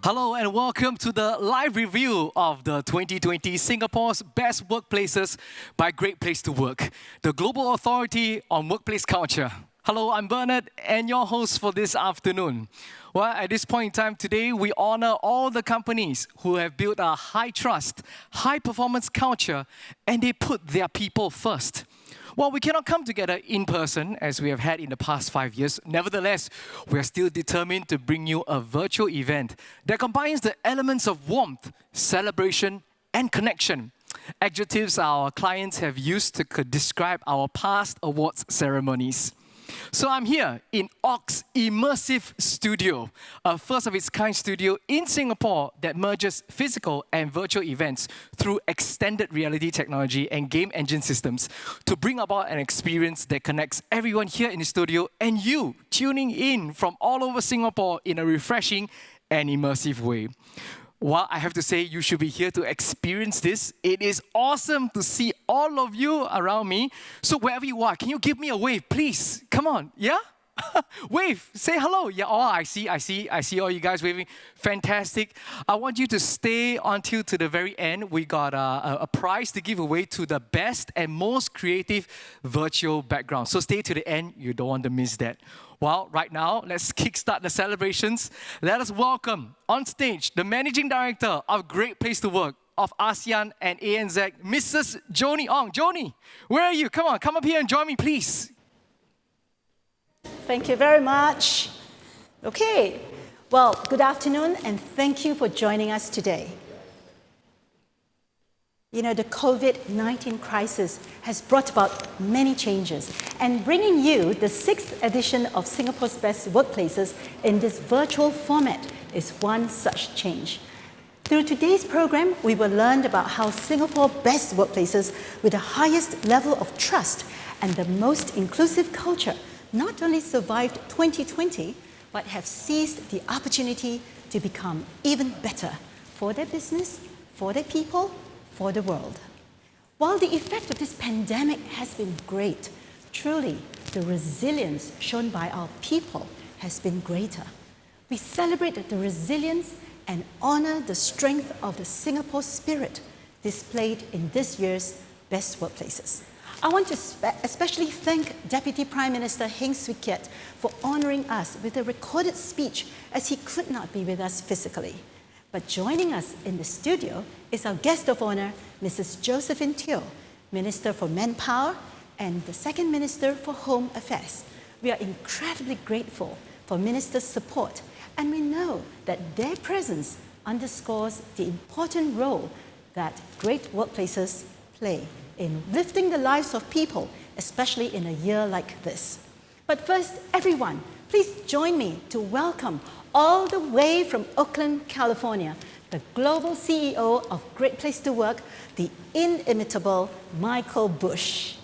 Hello and welcome to the live review of the 2020 Singapore's Best Workplaces by Great Place to Work, the global authority on workplace culture. Hello, I'm Bernard and your host for this afternoon. Well, at this point in time today, we honor all the companies who have built a high trust, high performance culture, and they put their people first. While we cannot come together in person as we have had in the past 5 years, nevertheless, we are still determined to bring you a virtual event that combines the elements of warmth, celebration, and connection. Adjectives our clients have used to describe our past awards ceremonies. So I'm here in Ox Immersive Studio, a first-of-its-kind studio in Singapore that merges physical and virtual events through extended reality technology and game engine systems to bring about an experience that connects everyone here in the studio and you tuning in from all over Singapore in a refreshing and immersive way. While I have to say you should be here to experience this, it is awesome to see all of you around me. So wherever you are, can you give me a wave, please? Come on, yeah? Wave, say hello. Yeah, oh, I see all you guys waving. Fantastic. I want you to stay until to the very end. We got a prize to give away to the best and most creative virtual background. So stay to the end. You don't want to miss that. Well, right now, let's kickstart the celebrations. Let us welcome on stage the Managing Director of Great Place to Work of ASEAN and ANZ, Mrs. Joni Ong. Joni, where are you? Come on, come up here and join me, please. Thank you very much. Okay, well, good afternoon and thank you for joining us today. You know, the COVID-19 crisis has brought about many changes, and bringing you the 6th edition of Singapore's Best Workplaces in this virtual format is one such change. Through today's program, we will learn about how Singapore Best Workplaces with the highest level of trust and the most inclusive culture not only survived 2020, but have seized the opportunity to become even better for their business, for their people, for the world. While the effect of this pandemic has been great, truly the resilience shown by our people has been greater. We celebrate the resilience and honor the strength of the Singapore spirit displayed in this year's Best Workplaces. I want to especially thank Deputy Prime Minister Heng Keat for honoring us with a recorded speech as he could not be with us physically. But joining us in the studio is our guest of honor, Mrs. Josephine, Minister for Manpower and the Second Minister for Home Affairs. We are incredibly grateful for Minister's support, and we know that their presence underscores the important role that great workplaces play in lifting the lives of people, especially in a year like this. But first, everyone, please join me to welcome all the way from Oakland, California, the global CEO of Great Place to Work, the inimitable Michael Bush.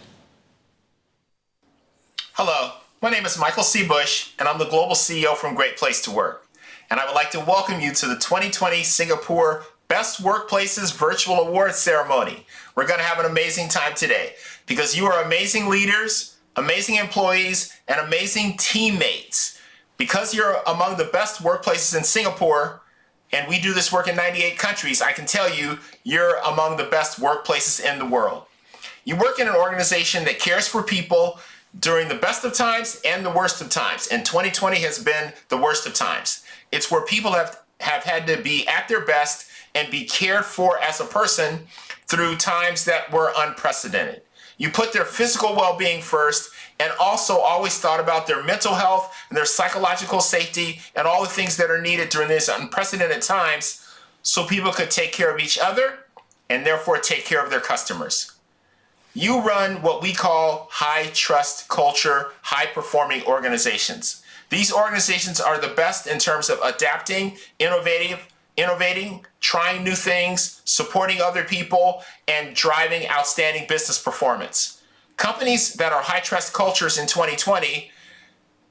Hello, my name is Michael C. Bush, and I'm the global CEO from Great Place to Work. And I would like to welcome you to the 2020 Singapore Best Workplaces Virtual Awards Ceremony. We're going to have an amazing time today because you are amazing leaders, amazing employees, and amazing teammates. Because you're among the best workplaces in Singapore, and we do this work in 98 countries, I can tell you, you're among the best workplaces in the world. You work in an organization that cares for people during the best of times and the worst of times, and 2020 has been the worst of times. It's where people have had to be at their best and be cared for as a person through times that were unprecedented. You put their physical well-being first and also always thought about their mental health and their psychological safety and all the things that are needed during these unprecedented times so people could take care of each other and therefore take care of their customers. You run what we call high trust culture, high performing organizations. These organizations are the best in terms of adapting, innovating, trying new things, supporting other people, and driving outstanding business performance. Companies that are high trust cultures in 2020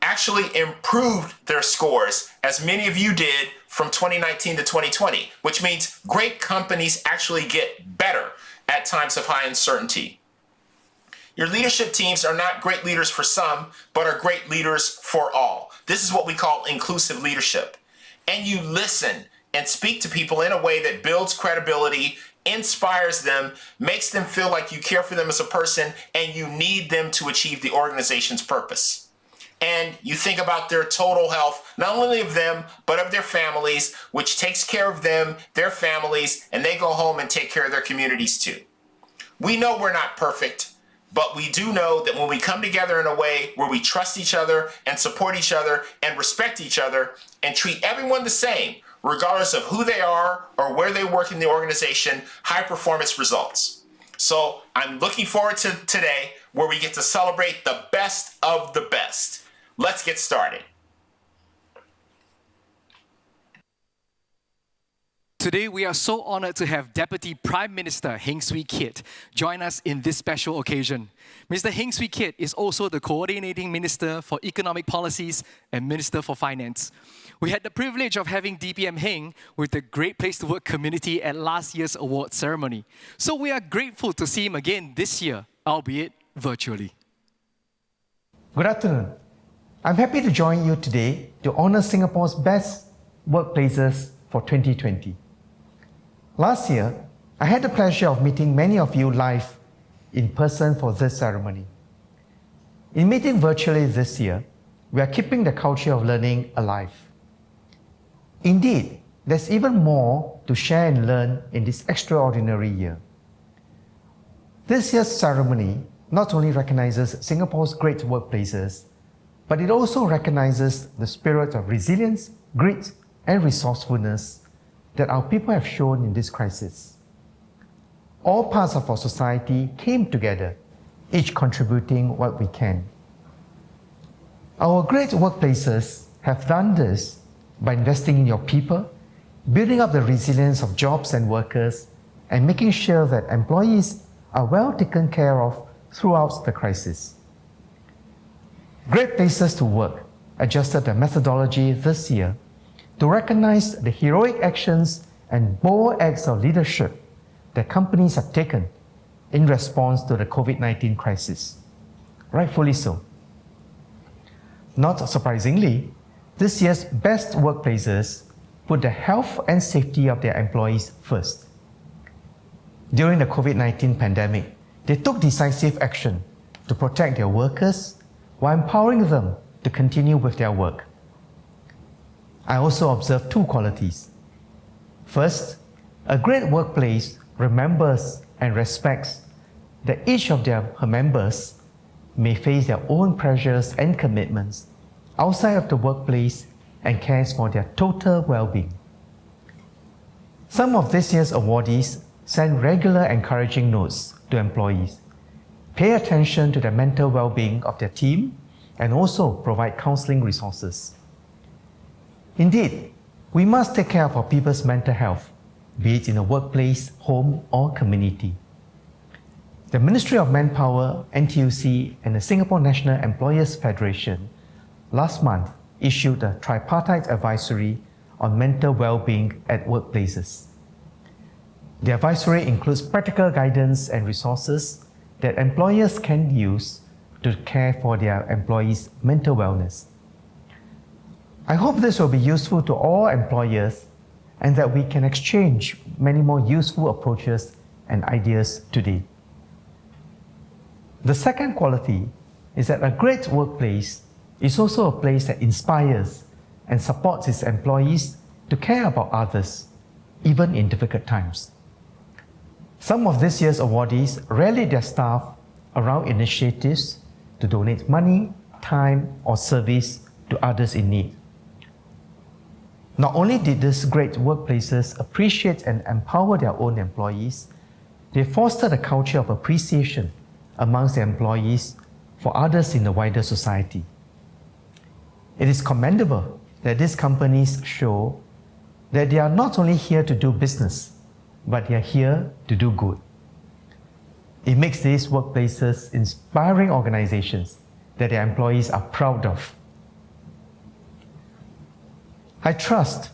actually improved their scores, as many of you did from 2019 to 2020, which means great companies actually get better at times of high uncertainty. Your leadership teams are not great leaders for some, but are great leaders for all. This is what we call inclusive leadership. And you listen and speak to people in a way that builds credibility, inspires them, makes them feel like you care for them as a person, and you need them to achieve the organization's purpose. And you think about their total health, not only of them, but of their families, which takes care of them, their families, and they go home and take care of their communities too. We know we're not perfect, but we do know that when we come together in a way where we trust each other and support each other and respect each other and treat everyone the same, regardless of who they are or where they work in the organization, high performance results. So I'm looking forward to today where we get to celebrate the best of the best. Let's get started. Today, we are so honored to have Deputy Prime Minister Heng Keat join us in this special occasion. Mr. Heng Keat is also the Coordinating Minister for Economic Policies and Minister for Finance. We had the privilege of having DPM Heng with the Great Place to Work community at last year's award ceremony. So we are grateful to see him again this year, albeit virtually. Good afternoon. I'm happy to join you today to honor Singapore's best workplaces for 2020. Last year, I had the pleasure of meeting many of you live in person for this ceremony. In meeting virtually this year, we are keeping the culture of learning alive. Indeed, there's even more to share and learn in this extraordinary year. This year's ceremony not only recognizes Singapore's great workplaces, but it also recognizes the spirit of resilience, grit, and resourcefulness that our people have shown in this crisis. All parts of our society came together, each contributing what we can. Our great workplaces have done this by investing in your people, building up the resilience of jobs and workers, and making sure that employees are well taken care of throughout the crisis. Great Places to Work adjusted their methodology this year to recognize the heroic actions and bold acts of leadership that companies have taken in response to the COVID-19 crisis. Rightfully so. Not surprisingly, this year's best workplaces put the health and safety of their employees first. During the COVID-19 pandemic, they took decisive action to protect their workers while empowering them to continue with their work. I also observed two qualities. First, a great workplace remembers and respects that each of her members may face their own pressures and commitments outside of the workplace and cares for their total well-being. Some of this year's awardees send regular encouraging notes to employees, pay attention to the mental well-being of their team, and also provide counseling resources. Indeed, we must take care of our people's mental health, be it in the workplace, home, or community. The Ministry of Manpower, NTUC, and the Singapore National Employers Federation last month issued a tripartite advisory on mental well-being at workplaces. The advisory includes practical guidance and resources that employers can use to care for their employees' mental wellness. I hope this will be useful to all employers and that we can exchange many more useful approaches and ideas today. The second quality is that a great workplace is also a place that inspires and supports its employees to care about others, even in difficult times. Some of this year's awardees rallied their staff around initiatives to donate money, time, or service to others in need. Not only did these great workplaces appreciate and empower their own employees, they fostered a culture of appreciation amongst the employees for others in the wider society. It is commendable that these companies show that they are not only here to do business, but they are here to do good. It makes these workplaces inspiring organizations that their employees are proud of. I trust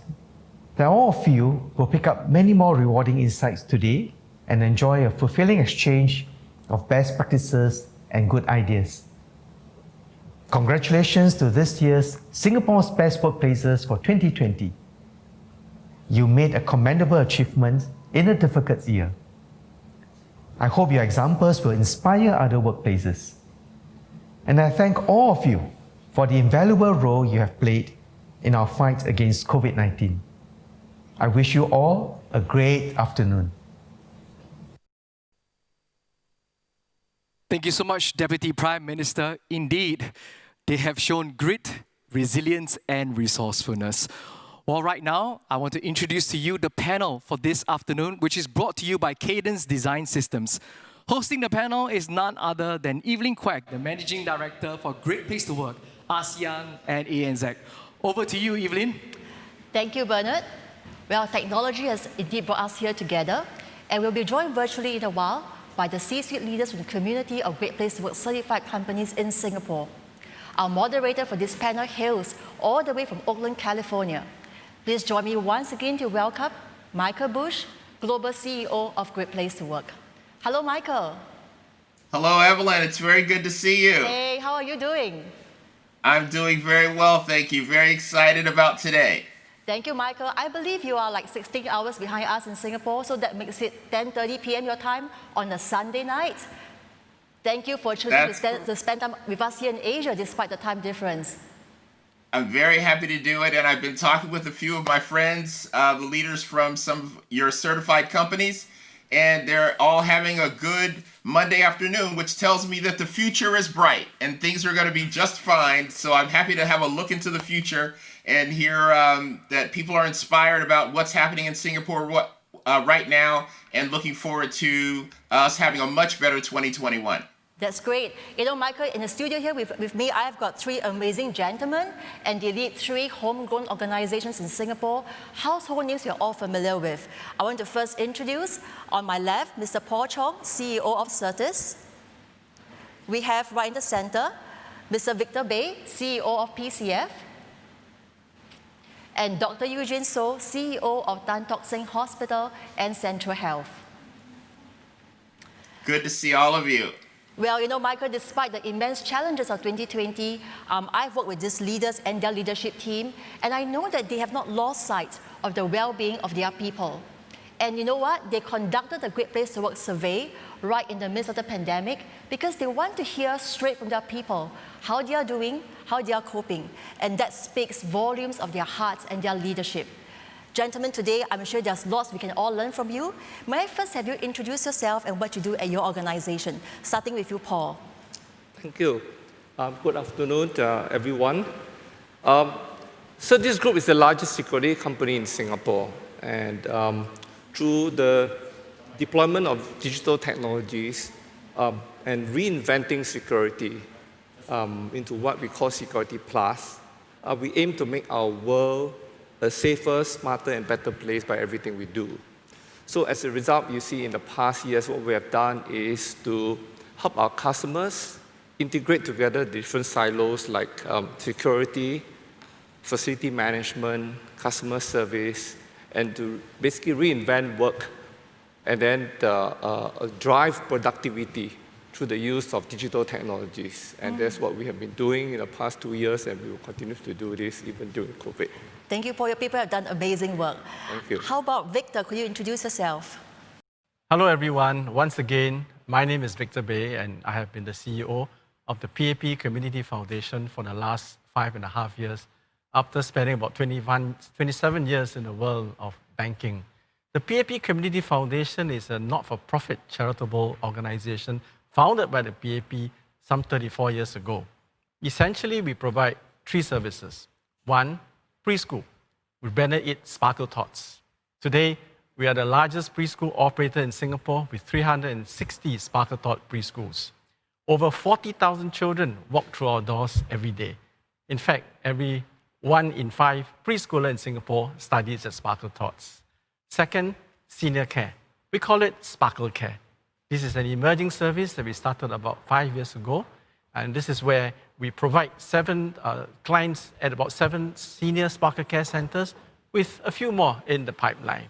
that all of you will pick up many more rewarding insights today and enjoy a fulfilling exchange of best practices and good ideas. Congratulations to this year's Singapore's Best Workplaces for 2020. You made a commendable achievement in a difficult year. I hope your examples will inspire other workplaces. And I thank all of you for the invaluable role you have played in our fight against COVID-19. I wish you all a great afternoon. Thank you so much, Deputy Prime Minister. Indeed, they have shown grit, resilience, and resourcefulness. Well, right now, I want to introduce to you the panel for this afternoon, which is brought to you by Cadence Design Systems. Hosting the panel is none other than Evelyn Quack, the Managing Director for Great Place to Work, ASEAN and ANZ. Over to you, Evelyn. Thank you, Bernard. Well, technology has indeed brought us here together, and we'll be joined virtually in a while by the C-suite leaders from the community of Great Place to Work certified companies in Singapore. Our moderator for this panel hails all the way from Oakland, California. Please join me once again to welcome Michael Bush, Global CEO of Great Place to Work. Hello, Michael. Hello, Evelyn. It's very good to see you. Hey, how are you doing? I'm doing very well, thank you. Very excited about today. Thank you, Michael. I believe you are like 16 hours behind us in Singapore, so that makes it 10:30 p.m. your time on a Sunday night. Thank you for choosing to spend time with us here in Asia despite the time difference. I'm very happy to do it, and I've been talking with a few of my friends, the leaders from some of your certified companies, and they're all having a good Monday afternoon, which tells me that the future is bright and things are going to be just fine. So I'm happy to have a look into the future and hear that people are inspired about what's happening in Singapore right now, and looking forward to us having a much better 2021. That's great. You know, Michael, in the studio here with me, I've got three amazing gentlemen, and they lead three homegrown organizations in Singapore, household names you're all familiar with. I want to first introduce, on my left, Mr. Paul Chong, CEO of Certis. We have right in the center, Mr. Victor Bay, CEO of PCF. And Dr. Eugene So, CEO of Tan Tock Seng Hospital and Central Health. Good to see all of you. Well, you know, Michael, despite the immense challenges of 2020, I've worked with these leaders and their leadership team, and I know that they have not lost sight of the well-being of their people. And you know what? They conducted a Great Place to Work survey right in the midst of the pandemic because they want to hear straight from their people how they are doing, how they are coping. And that speaks volumes of their hearts and their leadership. Gentlemen, today, I'm sure there's lots we can all learn from you. May I first have you introduce yourself and what you do at your organization, starting with you, Paul. Thank you. Good afternoon to everyone. Certis Group is the largest security company in Singapore. And through the deployment of digital technologies and reinventing security into what we call Security Plus, we aim to make our world a safer, smarter, and better place by everything we do. So as a result, you see in the past years, what we have done is to help our customers integrate together different silos like security, facility management, customer service, and to basically reinvent work and then drive productivity through the use of digital technologies. And that's what we have been doing in the past 2 years, and we will continue to do this even during COVID. Thank you, Paul. Your people have done amazing work. Thank you. How about Victor? Could you introduce yourself? Hello, everyone. Once again, my name is Victor Bay, and I have been the CEO of the PAP Community Foundation for the last 5.5 years, after spending about 27 years in the world of banking. The PAP Community Foundation is a not-for-profit charitable organization founded by the PAP some 34 years ago. Essentially, we provide 3 services. 1, preschool. We branded it Sparkle Tots. Today, we are the largest preschool operator in Singapore with 360 Sparkle Tot preschools. Over 40,000 children walk through our doors every day. In fact, every 1 in 5 preschooler in Singapore studies at Sparkle Tots. Second, senior care. We call it Sparkle Care. This is an emerging service that we started about 5 years ago. And this is where we provide 7 clients at about 7 senior Sparkle Care centers with a few more in the pipeline.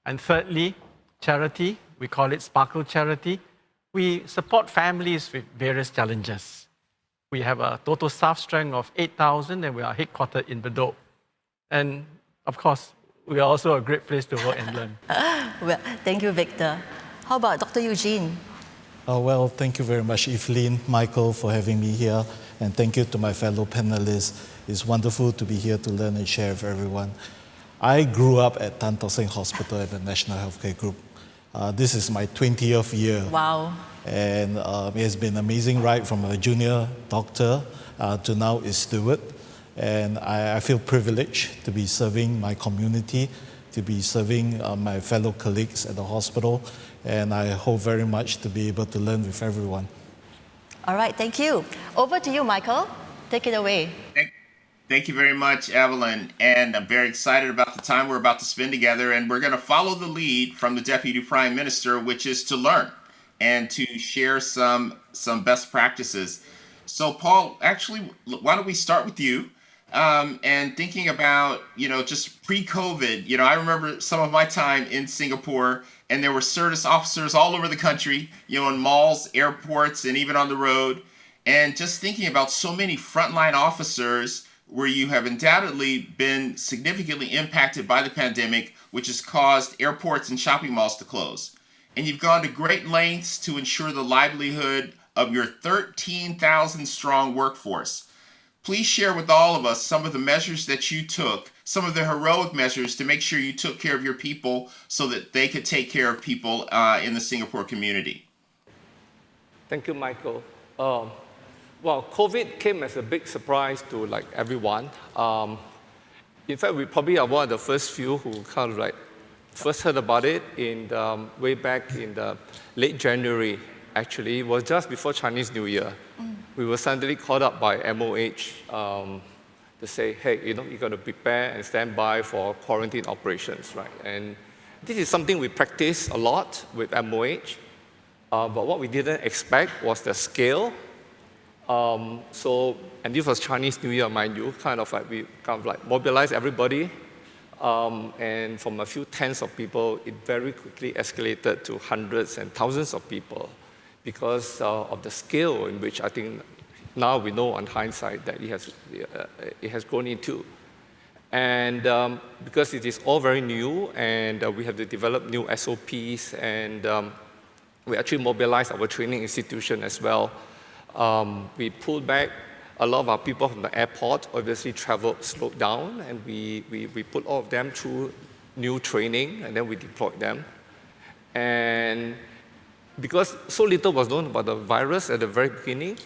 And thirdly, charity. We call it Sparkle Charity. We support families with various challenges. We have a total staff strength of 8,000 and we are headquartered in Bedok. And of course, we are also a great place to work and learn. Well, thank you, Victor. How about Dr. Eugene? Well, thank you very much, Evelyn, Michael, for having me here. And thank you to my fellow panelists. It's wonderful to be here to learn and share with everyone. I grew up at Tan Tock Seng Hospital at the National Healthcare Group. This is my 20th year. Wow. And it has been an amazing ride from a junior doctor to now a steward. And I feel privileged to be serving my community, to be serving my fellow colleagues at the hospital. And I hope very much to be able to learn with everyone. All right, thank you. Over to you, Michael. Take it away. Thank you very much, Evelyn. And I'm very excited about the time we're about to spend together. And we're going to follow the lead from the Deputy Prime Minister, which is to learn and to share some best practices. So, Paul, actually, why don't we start with you? And thinking about, just pre-COVID, I remember some of my time in Singapore, and there were service officers all over the country, in malls, airports, and even on the road. And just thinking about so many frontline officers where you have undoubtedly been significantly impacted by the pandemic, which has caused airports and shopping malls to close. And you've gone to great lengths to ensure the livelihood of your 13,000 strong workforce. Please share with all of us some of the measures that you took, some of the heroic measures to make sure you took care of your people so that they could take care of people in the Singapore community. Thank you, Michael. Well, COVID came as a big surprise to everyone. In fact, we probably are one of the first few who kind of first heard about it way back in the late January. Actually, it was just before Chinese New Year. We were suddenly called up by MOH to say, hey, you're going to prepare and stand by for quarantine operations, right? And this is something we practice a lot with MOH, but what we didn't expect was the scale. And this was Chinese New Year, mind you, we mobilized everybody, and from a few tens of people, it very quickly escalated to hundreds and thousands of people, because of the scale in which I think now we know on hindsight that it has grown into. And because it is all very new, and we have to develop new SOPs, and we actually mobilized our training institution as well. We pulled back a lot of our people from the airport. Obviously, travel slowed down, and we put all of them through new training, and then we deployed them. And because so little was known about the virus at the very beginning,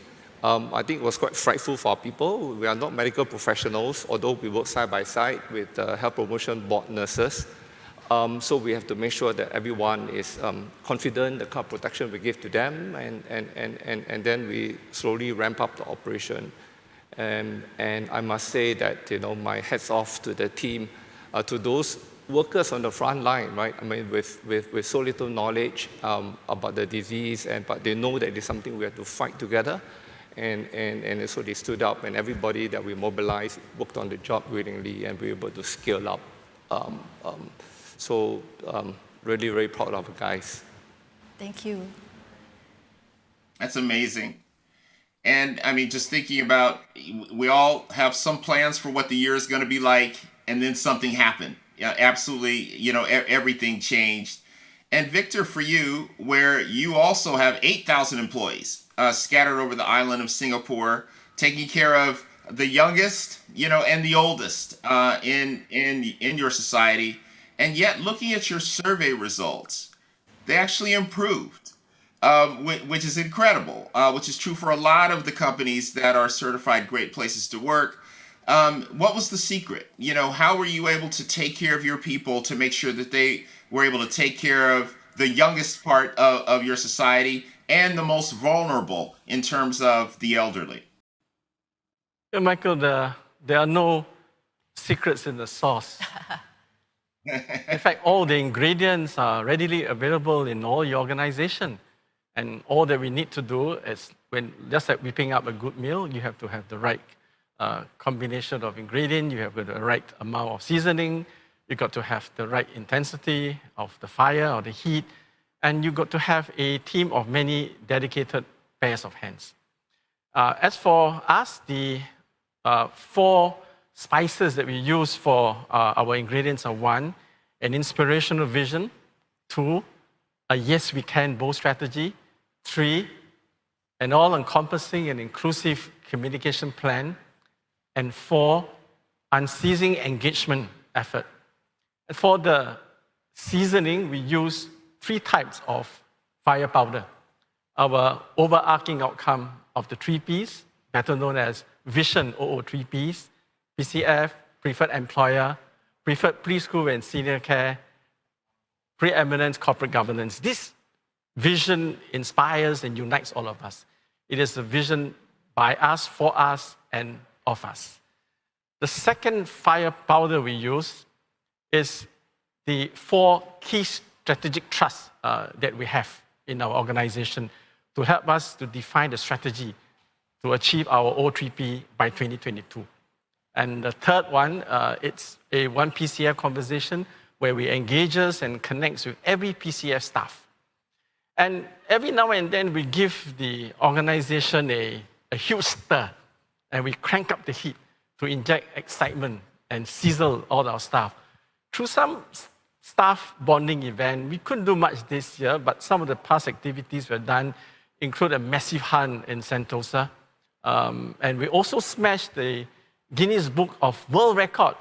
I think it was quite frightful for our people. We are not medical professionals, although we work side by side with health promotion board nurses. So we have to make sure that everyone is confident the kind of protection we give to them, and then we slowly ramp up the operation. And I must say that my hats off to the team, to those workers on the front line, right? I mean, with so little knowledge about the disease, but they know that it's something we have to fight together. And so they stood up, and everybody that we mobilized worked on the job willingly, and we were able to scale up. So really, very proud of the guys. Thank you. That's amazing. And I mean, just thinking about, we all have some plans for what the year is going to be like, and then something happened. Yeah, absolutely, everything changed. And Victor, for you, where you also have 8,000 employees scattered over the island of Singapore, taking care of the youngest, and the oldest in your society, and yet looking at your survey results, they actually improved, which is incredible, which is true for a lot of the companies that are certified great places to work. What was the secret? How were you able to take care of your people to make sure that they were able to take care of the youngest part of your society and the most vulnerable in terms of the elderly? Yeah, Michael, there are no secrets in the sauce. In fact, all the ingredients are readily available in all your organization. And all that we need to do is, just like whipping up a good meal, you have to have the right combination of ingredients, you have the right amount of seasoning, you got to have the right intensity of the fire or the heat, and you got to have a team of many dedicated pairs of hands. As for us, the 4 spices that we use for our ingredients are 1, an inspirational vision, 2, a yes we can bold strategy, 3, an all-encompassing and inclusive communication plan, and 4, unceasing engagement effort. And for the seasoning, we use 3 types of fire powder. Our overarching outcome of the 3 Ps, better known as Vision 3 Ps, PCF, Preferred Employer, Preferred Preschool and Senior Care, Preeminent Corporate Governance. This vision inspires and unites all of us. It is a vision by us, for us, and of us. The second fire powder we use is the 4 key strategic trusts that we have in our organization to help us to define the strategy to achieve our O3P by 2022. And the third one, it's a 1 PCF conversation where we engage and connect with every PCF staff. And every now and then we give the organization a huge stir and we crank up the heat to inject excitement and sizzle all our staff. Through some staff bonding event, we couldn't do much this year, but some of the past activities were done include a massive hunt in Sentosa. And we also smashed the Guinness Book of World Record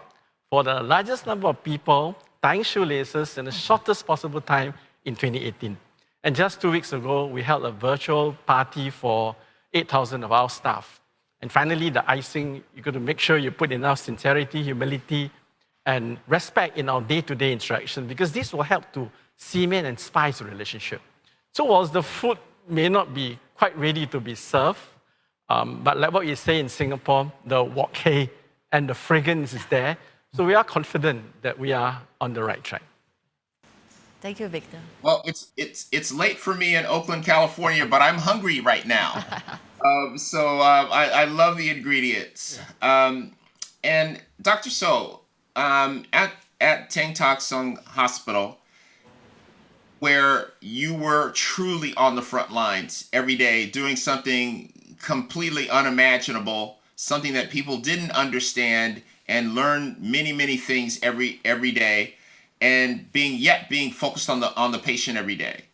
for the largest number of people tying shoelaces in the shortest possible time in 2018. And just 2 weeks ago, we held a virtual party for 8,000 of our staff. And finally, the icing, you've got to make sure you put enough sincerity, humility, and respect in our day-to-day interaction, because this will help to cement and spice the relationship. So whilst the food may not be quite ready to be served, but like what you say in Singapore, the wok hei and the fragrance is there. So we are confident that we are on the right track. Thank you, Victor. Well, it's late for me in Oakland, California, but I'm hungry right now. I love the ingredients. And Dr. So, at Teng Tak Sung Hospital, where you were truly on the front lines every day doing something completely unimaginable, something that people didn't understand, and learn many, many things every day, and being focused on the patient every day.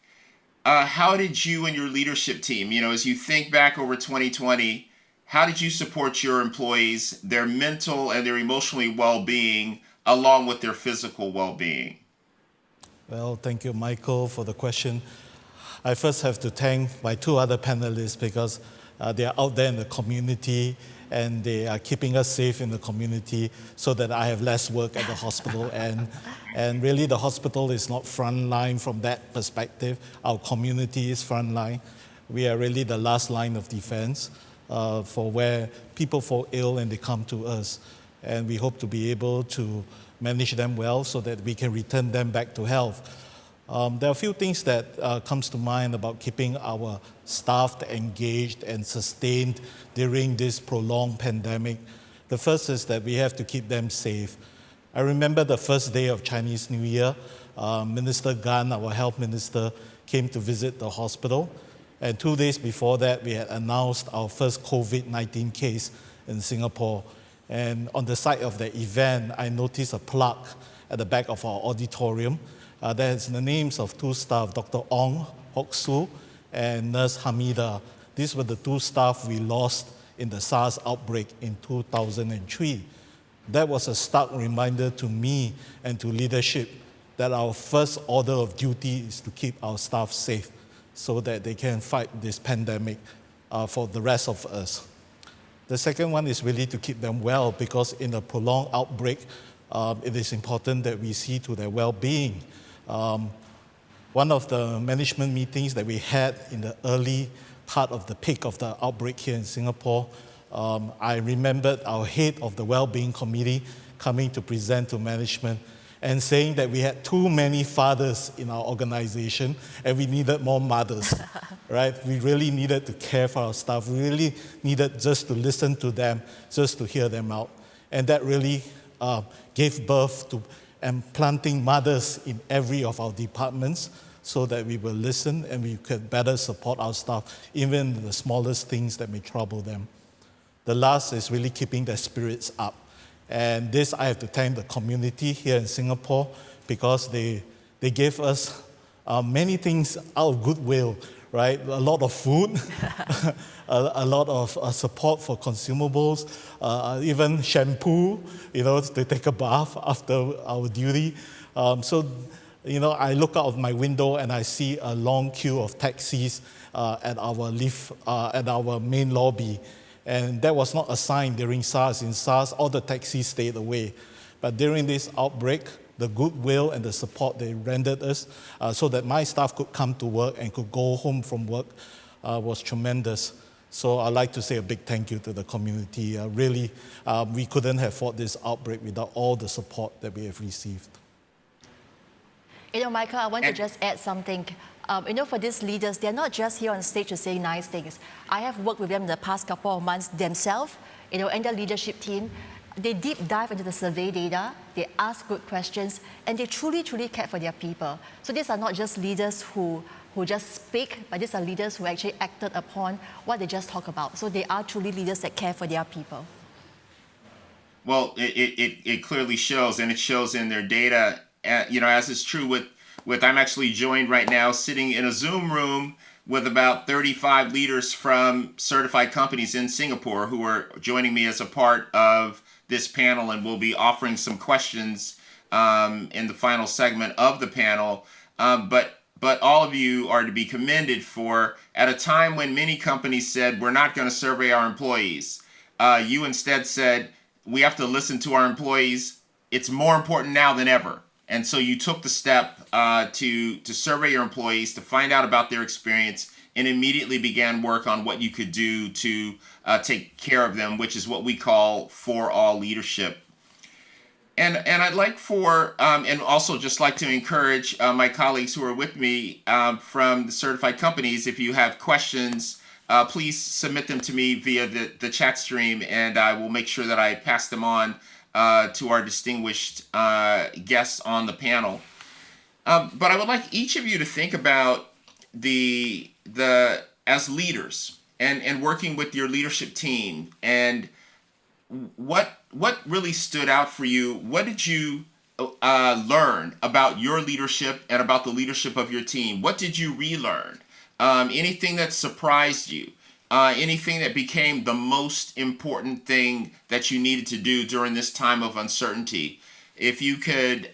How did you and your leadership team, as you think back over 2020, how did you support your employees, their mental and their emotional well-being, along with their physical well-being? Well, thank you, Michael, for the question. I first have to thank my 2 other panelists because they are out there in the community and they are keeping us safe in the community so that I have less work at the hospital. And really, the hospital is not frontline from that perspective. Our community is frontline. We are really the last line of defense for where people fall ill and they come to us. And we hope to be able to manage them well so that we can return them back to health. There are a few things that comes to mind about keeping our staff engaged and sustained during this prolonged pandemic. The first is that we have to keep them safe. I remember the first day of Chinese New Year, Minister Gan, our health minister, came to visit the hospital. And 2 days before that, we had announced our first COVID-19 case in Singapore. And on the site of the event, I noticed a plaque at the back of our auditorium. That has the names of 2 staff, Dr. Ong Hock Soo and Nurse Hamida. These were the 2 staff we lost in the SARS outbreak in 2003. That was a stark reminder to me and to leadership that our first order of duty is to keep our staff safe so that they can fight this pandemic for the rest of us. The second one is really to keep them well, because in a prolonged outbreak, it is important that we see to their well-being. One of the management meetings that we had in the early part of the peak of the outbreak here in Singapore, I remembered our head of the well-being committee coming to present to management and saying that we had too many fathers in our organization and we needed more mothers, right? We really needed to care for our staff. We really needed just to listen to them, just to hear them out. And that really gave birth to planting mothers in every of our departments so that we will listen and we could better support our staff, even in the smallest things that may trouble them. The last is really keeping their spirits up. And this, I have to thank the community here in Singapore because they gave us many things out of goodwill, right? A lot of food, a lot of support for consumables, even shampoo, to take a bath after our duty. I look out of my window and I see a long queue of taxis at our main lobby. And that was not a sign during SARS. In SARS, all the taxis stayed away. But during this outbreak, the goodwill and the support they rendered us so that my staff could come to work and could go home from work was tremendous. So I'd like to say a big thank you to the community. Really, we couldn't have fought this outbreak without all the support that we have received. Michael, I want to just add something. For these leaders, they're not just here on stage to say nice things. I have worked with them the past couple of months themselves, and their leadership team. They deep dive into the survey data, they ask good questions, and they truly, truly care for their people. So these are not just leaders who just speak, but these are leaders who actually acted upon what they just talked about. So they are truly leaders that care for their people. Well, it clearly shows, and it shows in their data, as is true with I'm actually joined right now sitting in a Zoom room with about 35 leaders from certified companies in Singapore who are joining me as a part of this panel, and we'll be offering some questions in the final segment of the panel. But all of you are to be commended for, at a time when many companies said, we're not going to survey our employees, you instead said, we have to listen to our employees. It's more important now than ever. And so you took the step to survey your employees, to find out about their experience, and immediately began work on what you could do to take care of them, which is what we call for all leadership. And I'd like and also just like to encourage my colleagues who are with me from the certified companies, if you have questions, please submit them to me via the chat stream, and I will make sure that I pass them on to our distinguished guests on the panel. But I would like each of you to think about as leaders and working with your leadership team, and what really stood out for you. What did you learn about your leadership and about the leadership of your team? What did you relearn? Anything that surprised you? Anything that became the most important thing that you needed to do during this time of uncertainty? If you could,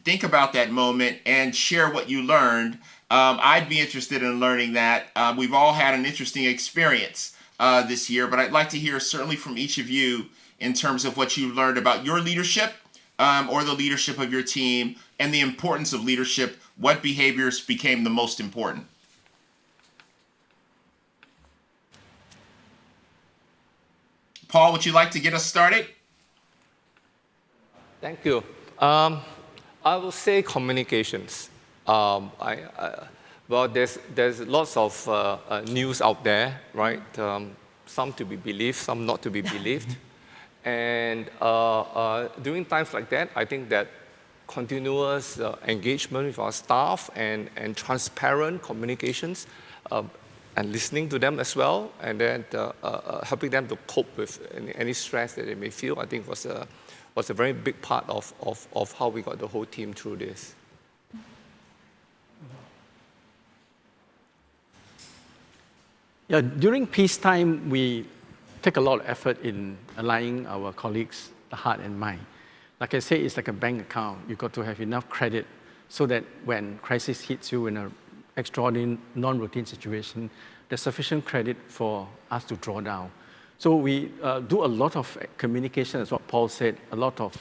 think about that moment and share what you learned, I'd be interested in learning that. We've all had an interesting experience this year, but I'd like to hear certainly from each of you in terms of what you've learned about your leadership or the leadership of your team and the importance of leadership. What behaviors became the most important? Paul, would you like to get us started? Thank you. I will say communications. There's lots of news out there, right? Some to be believed, some not to be believed. And during times like that, I think that continuous engagement with our staff and transparent communications and listening to them as well, and then helping them to cope with any stress that they may feel, I think was a very big part of how we got the whole team through this. Yeah, during peacetime, we take a lot of effort in aligning our colleagues' heart and mind. Like I say, it's like a bank account. You've got to have enough credit so that when crisis hits you in an extraordinary, non-routine situation, there's sufficient credit for us to draw down. So we do a lot of communication, as what Paul said, a lot of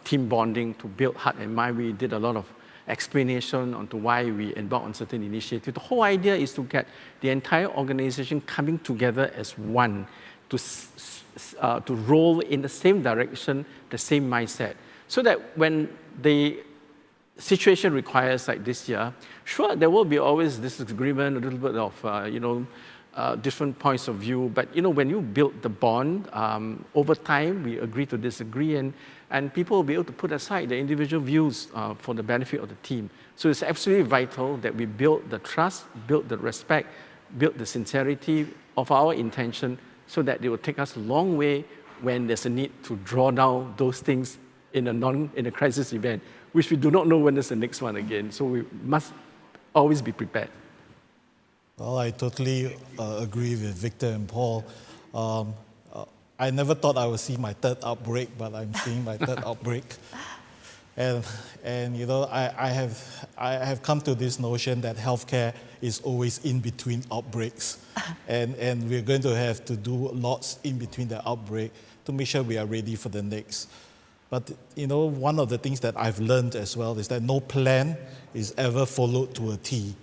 team bonding to build heart and mind. We did a lot of explanation onto why we embark on certain initiatives. The whole idea is to get the entire organization coming together as one, to roll in the same direction, the same mindset, so that when the situation requires, like this year, sure, there will be always disagreement, a little bit of, different points of view. But, when you build the bond, over time, we agree to disagree, and people will be able to put aside their individual views for the benefit of the team. So it's absolutely vital that we build the trust, build the respect, build the sincerity of our intention so that it will take us a long way when there's a need to draw down those things in a crisis event, which we do not know when there's the next one again. So we must always be prepared. Well, I totally agree with Victor and Paul. I never thought I would see my third outbreak, but I'm seeing my third outbreak. And you know, I have come to this notion that healthcare is always in between outbreaks. And we're going to have to do lots in between the outbreak to make sure we are ready for the next. But you know, one of the things that I've learned as well is that no plan is ever followed to a T.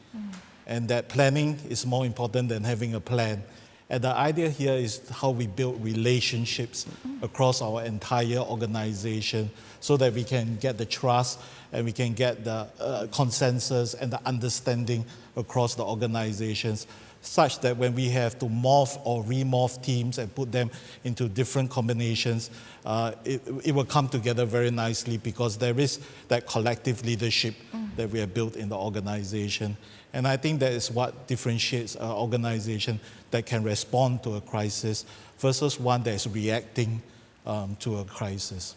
And that planning is more important than having a plan. And the idea here is how we build relationships across our entire organization so that we can get the trust and we can get the consensus and the understanding across the organizations, such that when we have to morph or remorph teams and put them into different combinations, it will come together very nicely because there is that collective leadership that we have built in the organization. And I think that is what differentiates an organization that can respond to a crisis versus one that is reacting to a crisis.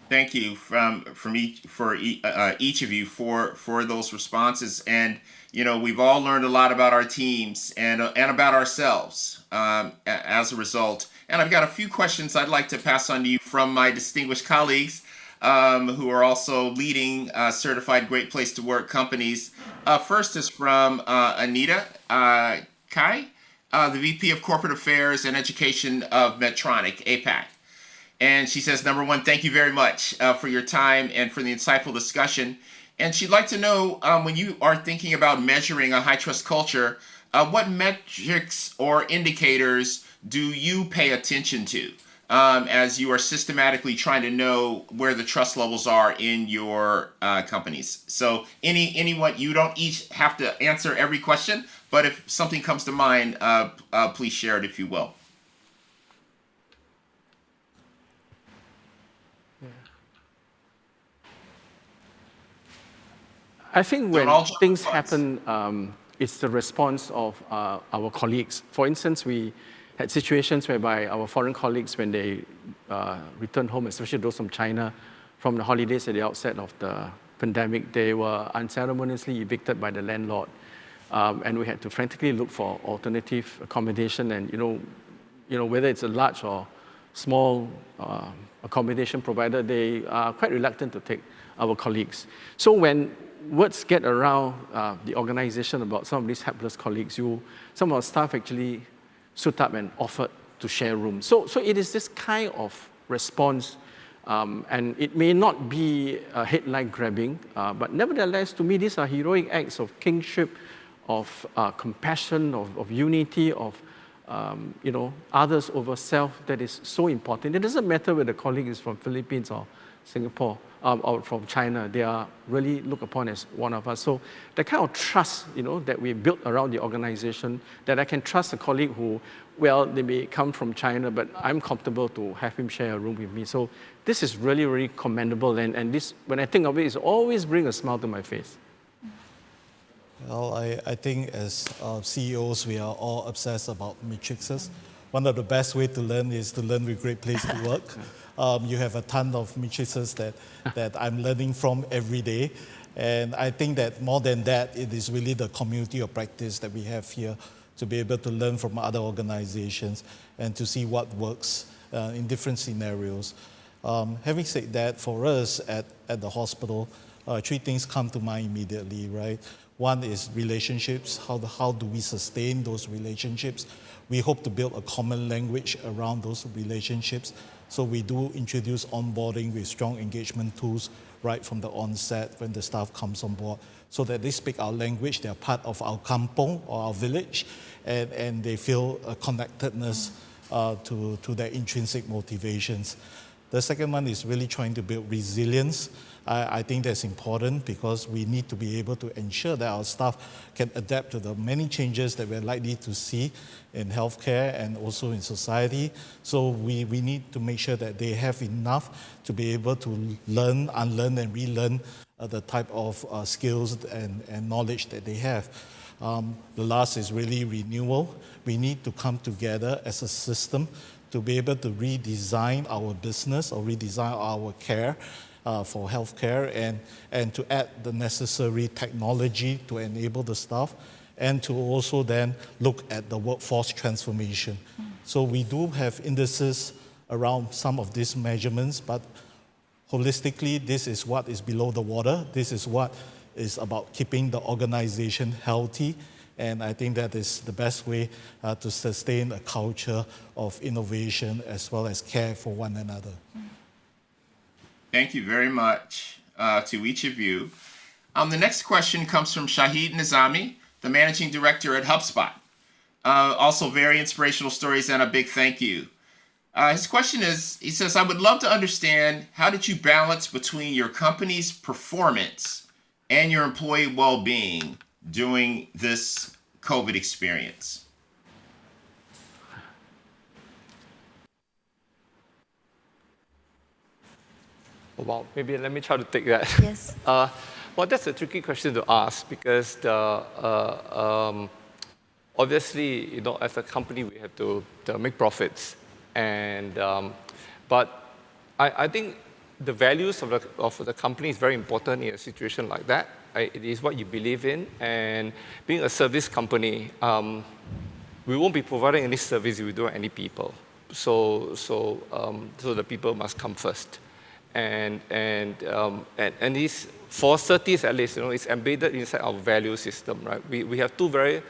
Thank you for each of you for those responses. And you know, we've all learned a lot about our teams and about ourselves as a result. And I've got a few questions I'd like to pass on to you from my distinguished colleagues who are also leading certified Great Place to Work companies. First is from Anita Kai, the VP of Corporate Affairs and Education of Medtronic, APAC. And she says, number one, thank you very much for your time and for the insightful discussion. And she'd like to know, when you are thinking about measuring a high-trust culture, what metrics or indicators do you pay attention to as you are systematically trying to know where the trust levels are in your companies? So anyone, you don't each have to answer every question, but if something comes to mind, please share it if you will. I think when things happen, it's the response of our colleagues. For instance, we had situations whereby our foreign colleagues, when they returned home, especially those from China, from the holidays at the outset of the pandemic, they were unceremoniously evicted by the landlord. And we had to frantically look for alternative accommodation. And you know, whether it's a large or small accommodation provider, they are quite reluctant to take our colleagues. So when words get around the organization about some of these helpless colleagues, some of our staff actually stood up and offered to share rooms. So it is this kind of response, and it may not be headline grabbing, but nevertheless, to me, these are heroic acts of kingship, of compassion, of unity, of others over self that is so important. It doesn't matter whether the colleague is from Philippines or Singapore, or from China, they are really looked upon as one of us. So the kind of trust, that we built around the organization, that I can trust a colleague who, well, they may come from China, but I'm comfortable to have him share a room with me. So this is really, really commendable. And this, when I think of it always brings a smile to my face. Well, I think as CEOs, we are all obsessed about matrices. One of the best ways to learn is to learn with Great Place to Work. You have a ton of matrices that I'm learning from every day. And I think that more than that, it is really the community of practice that we have here to be able to learn from other organizations and to see what works in different scenarios. Having said that, for us at the hospital, three things come to mind immediately, right? One is relationships. How do we sustain those relationships? We hope to build a common language around those relationships. So we do introduce onboarding with strong engagement tools right from the onset when the staff comes on board, so that they speak our language, they're part of our kampong or our village, and they feel a connectedness to their intrinsic motivations. The second one is really trying to build resilience. I think that's important because we need to be able to ensure that our staff can adapt to the many changes that we're likely to see in healthcare and also in society. So we need to make sure that they have enough to be able to learn, unlearn, and relearn the type of skills and knowledge that they have. The last is really renewal. We need to come together as a system to be able to redesign our business or redesign our care for healthcare and to add the necessary technology to enable the staff and to also then look at the workforce transformation. So we do have indices around some of these measurements, but holistically, this is what is below the water. This is what is about keeping the organization healthy. And I think that is the best way to sustain a culture of innovation as well as care for one another. Thank you very much to each of you. The next question comes from Shahid Nizami, the Managing Director at HubSpot. Also very inspirational stories and a big thank you. His question is, he says, I would love to understand how did you balance between your company's performance and your employee well-being during this COVID experience? Well, maybe let me try to take that. Yes. Well, that's a tricky question to ask because obviously, you know, as a company, we have to make profits. And but I think the values of the company is very important in a situation like that. It is what you believe in, and being a service company, we won't be providing any service if we don't have any people. So the people must come first, and these for Certis at least, you know, it's embedded inside our value system, right? We have two very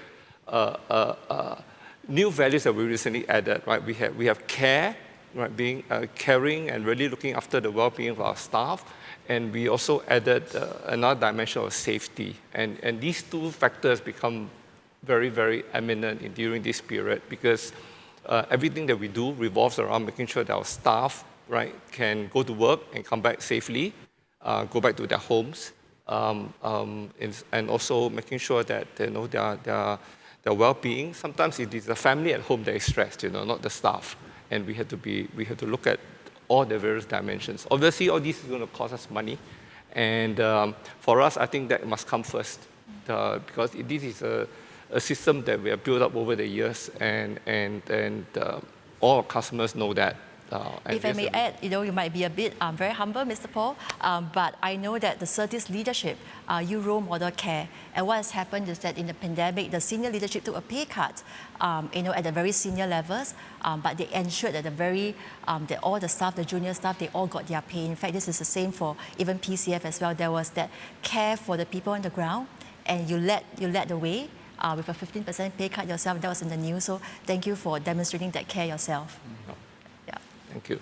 new values that we recently added, right? We have care, right? Being caring and really looking after the well-being of our staff. And we also added another dimension of safety. And these two factors become very, very eminent during this period because everything that we do revolves around making sure that our staff, right, can go to work and come back safely, go back to their homes, and also making sure that, you know, their well-being. Sometimes it is the family at home that is stressed, you know, not the staff. And we have to look at all the various dimensions. Obviously, all this is going to cost us money. And for us, I think that must come first because this is a system that we have built up over the years, and all our customers know that. If I may add, you know, you might be a bit very humble, Mr. Paul, but I know that the Certis leadership, you role model care. And what has happened is that in the pandemic, the senior leadership took a pay cut, you know, at the very senior levels, but they ensured that that all the staff, the junior staff, they all got their pay. In fact, this is the same for even PCF as well. There was that care for the people on the ground, and you led the way with a 15% pay cut yourself. That was in the news. So thank you for demonstrating that care yourself. Thank you.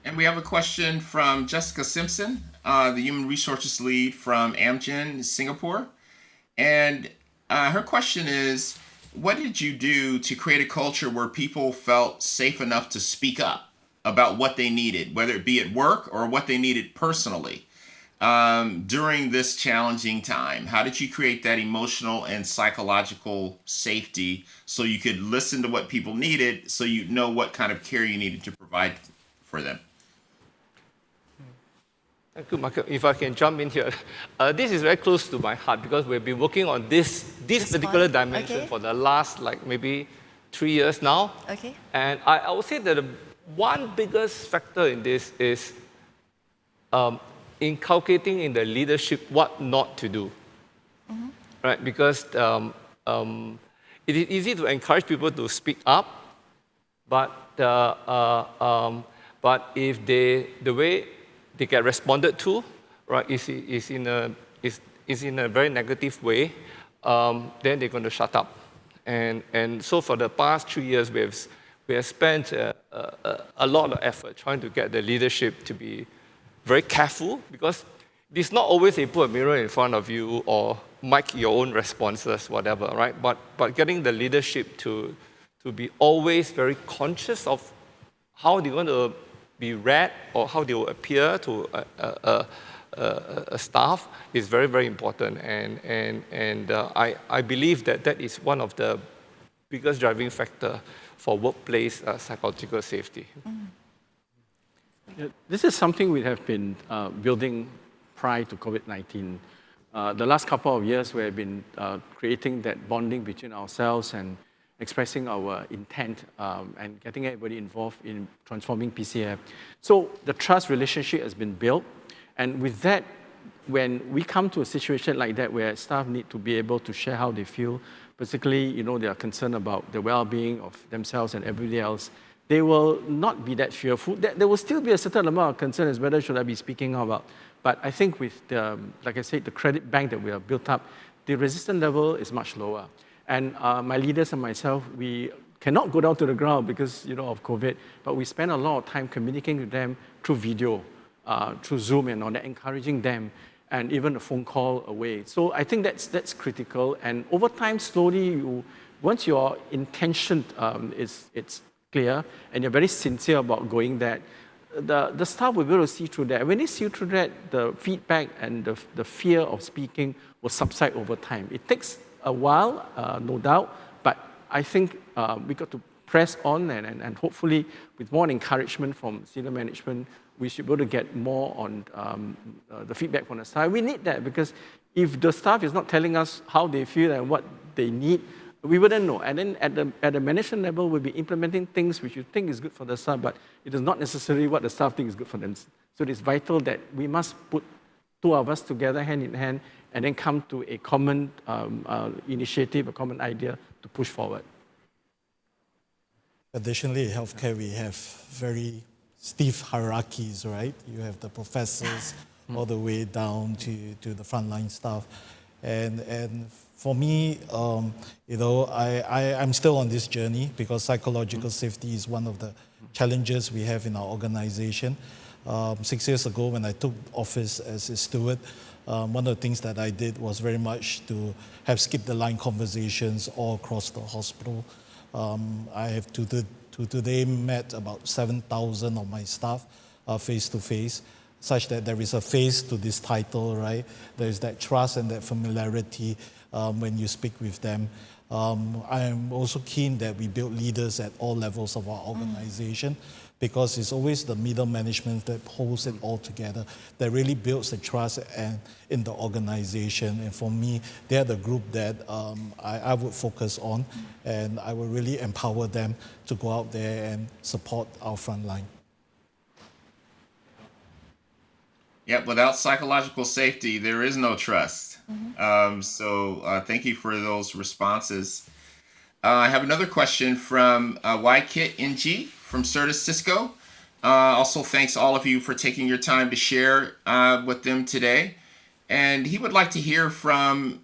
And we have a question from Jessica Simpson, the Human Resources Lead from Amgen Singapore. And her question is, what did you do to create a culture where people felt safe enough to speak up about what they needed, whether it be at work or what they needed personally? During this challenging time, how did you create that emotional and psychological safety so you could listen to what people needed, so you know what kind of care you needed to provide for them? Thank you, Michael. If I can jump in here, this is very close to my heart because we've been working on this particular dimension for the last maybe 3 years now. Okay. And I would say that the one biggest factor in this is inculcating in the leadership what not to do, right? Because it is easy to encourage people to speak up, but if the way they get responded to, right, is in a very negative way, then they're going to shut up. And so for the past 3 years, we have spent a lot of effort trying to get the leadership to be very careful, because it's not always they put a mirror in front of you or mic your own responses, whatever, right? But getting the leadership to be always very conscious of how they're going to be read or how they will appear to a staff is very, very important. And I believe that is one of the biggest driving factor for workplace psychological safety. This is something we have been building prior to COVID-19. the last couple of years, we have been creating that bonding between ourselves and expressing our intent and getting everybody involved in transforming PCF. So the trust relationship has been built. And with that, when we come to a situation like that where staff need to be able to share how they feel, particularly, they are concerned about the well-being of themselves and everybody else, they will not be that fearful. There will still be a certain amount of concern as whether should I be speaking about. But I think with the, like I said, the credit bank that we have built up, the resistance level is much lower. And my leaders and myself, we cannot go down to the ground because, of COVID, but we spend a lot of time communicating with them through video, through Zoom and all that, encouraging them, and even a phone call away. So I think that's critical. And over time, slowly, once your intention it's clear and you're very sincere about going that, the staff will be able to see through that. When they see through that, the feedback and the fear of speaking will subside over time. It takes a while, no doubt, but I think we got to press on and hopefully with more encouragement from senior management, we should be able to get more on the feedback from the staff. We need that because if the staff is not telling us how they feel and what they need, we wouldn't know. And then at the management level, we'll be implementing things which you think is good for the staff, but it is not necessarily what the staff think is good for them. So it is vital that we must put two of us together hand in hand and then come to a common initiative, a common idea to push forward. Additionally, in healthcare, we have very stiff hierarchies, right? You have the professors all the way down to the frontline staff. And for me, I'm still on this journey because psychological safety is one of the challenges we have in our organization. 6 years ago, when I took office as a steward, one of the things that I did was very much to have skip-the-line conversations all across the hospital. I have today met about 7,000 of my staff face-to-face, such that there is a face to this title, right? There is that trust and that familiarity when you speak with them. I am also keen that we build leaders at all levels of our organization because it's always the middle management that holds it all together, that really builds the trust in the organization. And for me, they're the group that I would focus on, and I will really empower them to go out there and support our frontline. Yep, without psychological safety, there is no trust. So thank you for those responses. I have another question from Keat NG from Certus Cisco. Also, thanks all of you for taking your time to share with them today. And he would like to hear from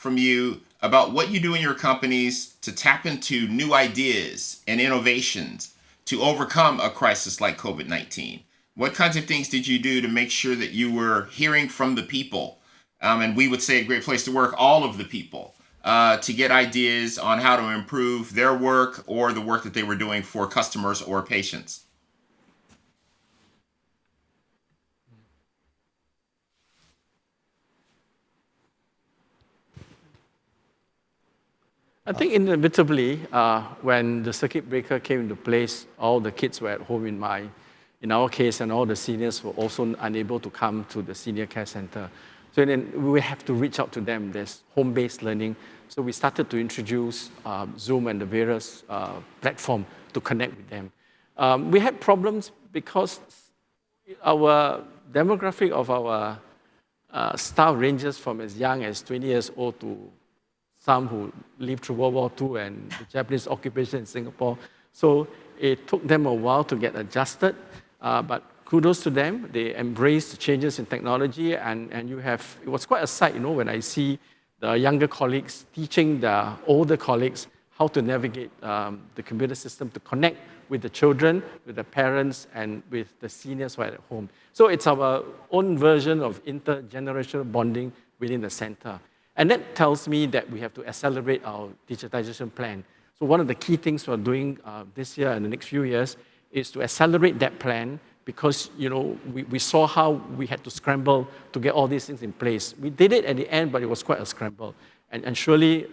you about what you do in your companies to tap into new ideas and innovations to overcome a crisis like COVID-19. What kinds of things did you do to make sure that you were hearing from the people? And we would say a great place to work, all of the people, to get ideas on how to improve their work or the work that they were doing for customers or patients. I think inevitably, when the circuit breaker came into place, all the kids were at home in our case, and all the seniors were also unable to come to the senior care center. So then we have to reach out to them. There's home-based learning. So we started to introduce Zoom and the various platforms to connect with them. We had problems because our demographic of our staff ranges from as young as 20 years old to some who lived through World War II and the Japanese occupation in Singapore. So it took them a while to get adjusted. But kudos to them. They embraced the changes in technology, and it was quite a sight, when I see the younger colleagues teaching the older colleagues how to navigate the computer system to connect with the children, with the parents, and with the seniors who are at home. So it's our own version of intergenerational bonding within the center. And that tells me that we have to accelerate our digitization plan. So one of the key things we're doing this year and the next few years is to accelerate that plan because, we saw how we had to scramble to get all these things in place. We did it at the end, but it was quite a scramble. And surely,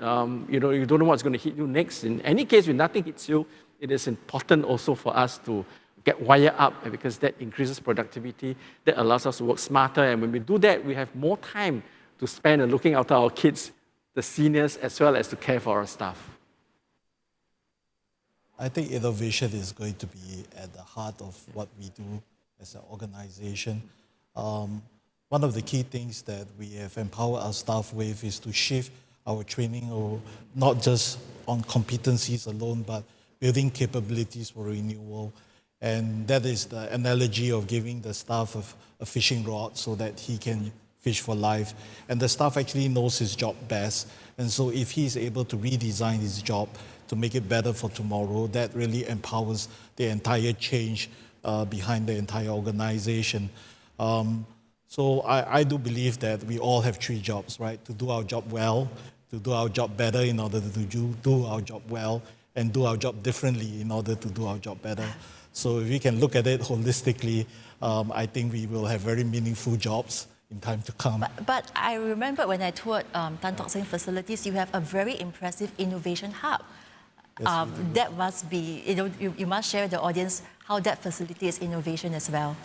you don't know what's going to hit you next. In any case, when nothing hits you, it is important also for us to get wired up, because that increases productivity, that allows us to work smarter. And when we do that, we have more time to spend on looking after our kids, the seniors, as well as to care for our staff. I think innovation is going to be at the heart of what we do as an organization. One of the key things that we have empowered our staff with is to shift our training, or not just on competencies alone, but building capabilities for renewal. And that is the analogy of giving the staff a fishing rod so that he can fish for life. And the staff actually knows his job best. And so if he's able to redesign his job to make it better for tomorrow, that really empowers the entire change behind the entire organization. So I do believe that we all have three jobs, right? To do our job well, to do our job better in order to do our job well, and do our job differently in order to do our job better. So if we can look at it holistically, I think we will have very meaningful jobs in time to come. But I remember when I toured Tan Tock Seng facilities, you have a very impressive innovation hub. Yes, that must be, you must share with the audience how that facility is innovation as well.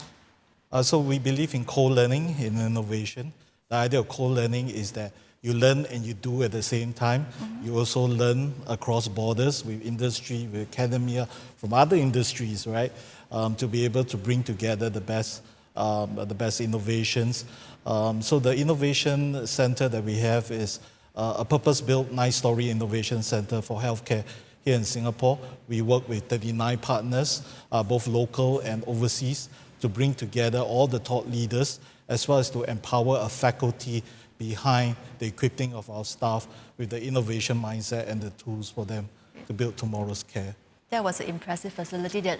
So we believe in co-learning in innovation. The idea of co-learning is that you learn and you do at the same time. Mm-hmm. You also learn across borders with industry, with academia, from other industries, right? To be able to bring together the best innovations. So the innovation center that we have is a purpose-built 9-story innovation center for healthcare here in Singapore. We work with 39 partners, both local and overseas, to bring together all the thought leaders, as well as to empower a faculty behind the equipping of our staff with the innovation mindset and the tools for them to build tomorrow's care. That was an impressive facility that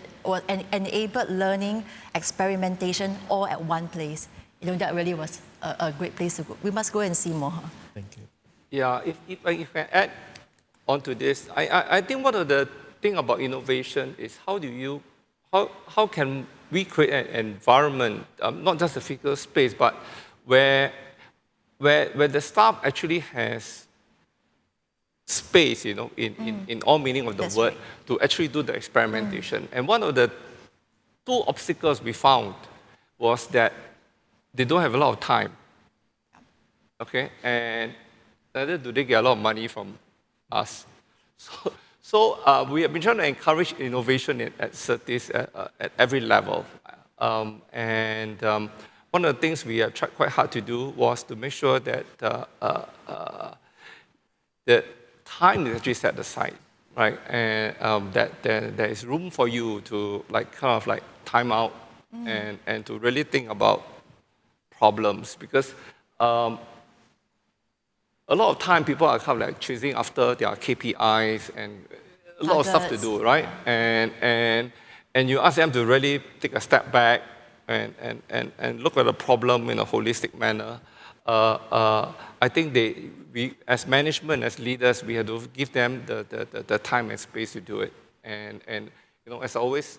enabled learning, experimentation, all at one place. That really was a great place to go. We must go and see more. Thank you. Yeah, if I add on to this, I think one of the thing about innovation is how can we create an environment, not just a physical space, but where the staff actually has space, in all meaning of the That's word, right. to actually do the experimentation. And one of the two obstacles we found was that they don't have a lot of time. Okay, and neither do they get a lot of money from us. So we have been trying to encourage innovation at CERTIS at every level. One of the things we have tried quite hard to do was to make sure that the time is actually set aside, right? And that there is room for you to time out and to really think about problems, because a lot of time people are chasing after their KPIs and a lot of stuff to do, right? And you ask them to really take a step back and look at the problem in a holistic manner. I think we as management, as leaders, we have to give them the time and space to do it. And as I always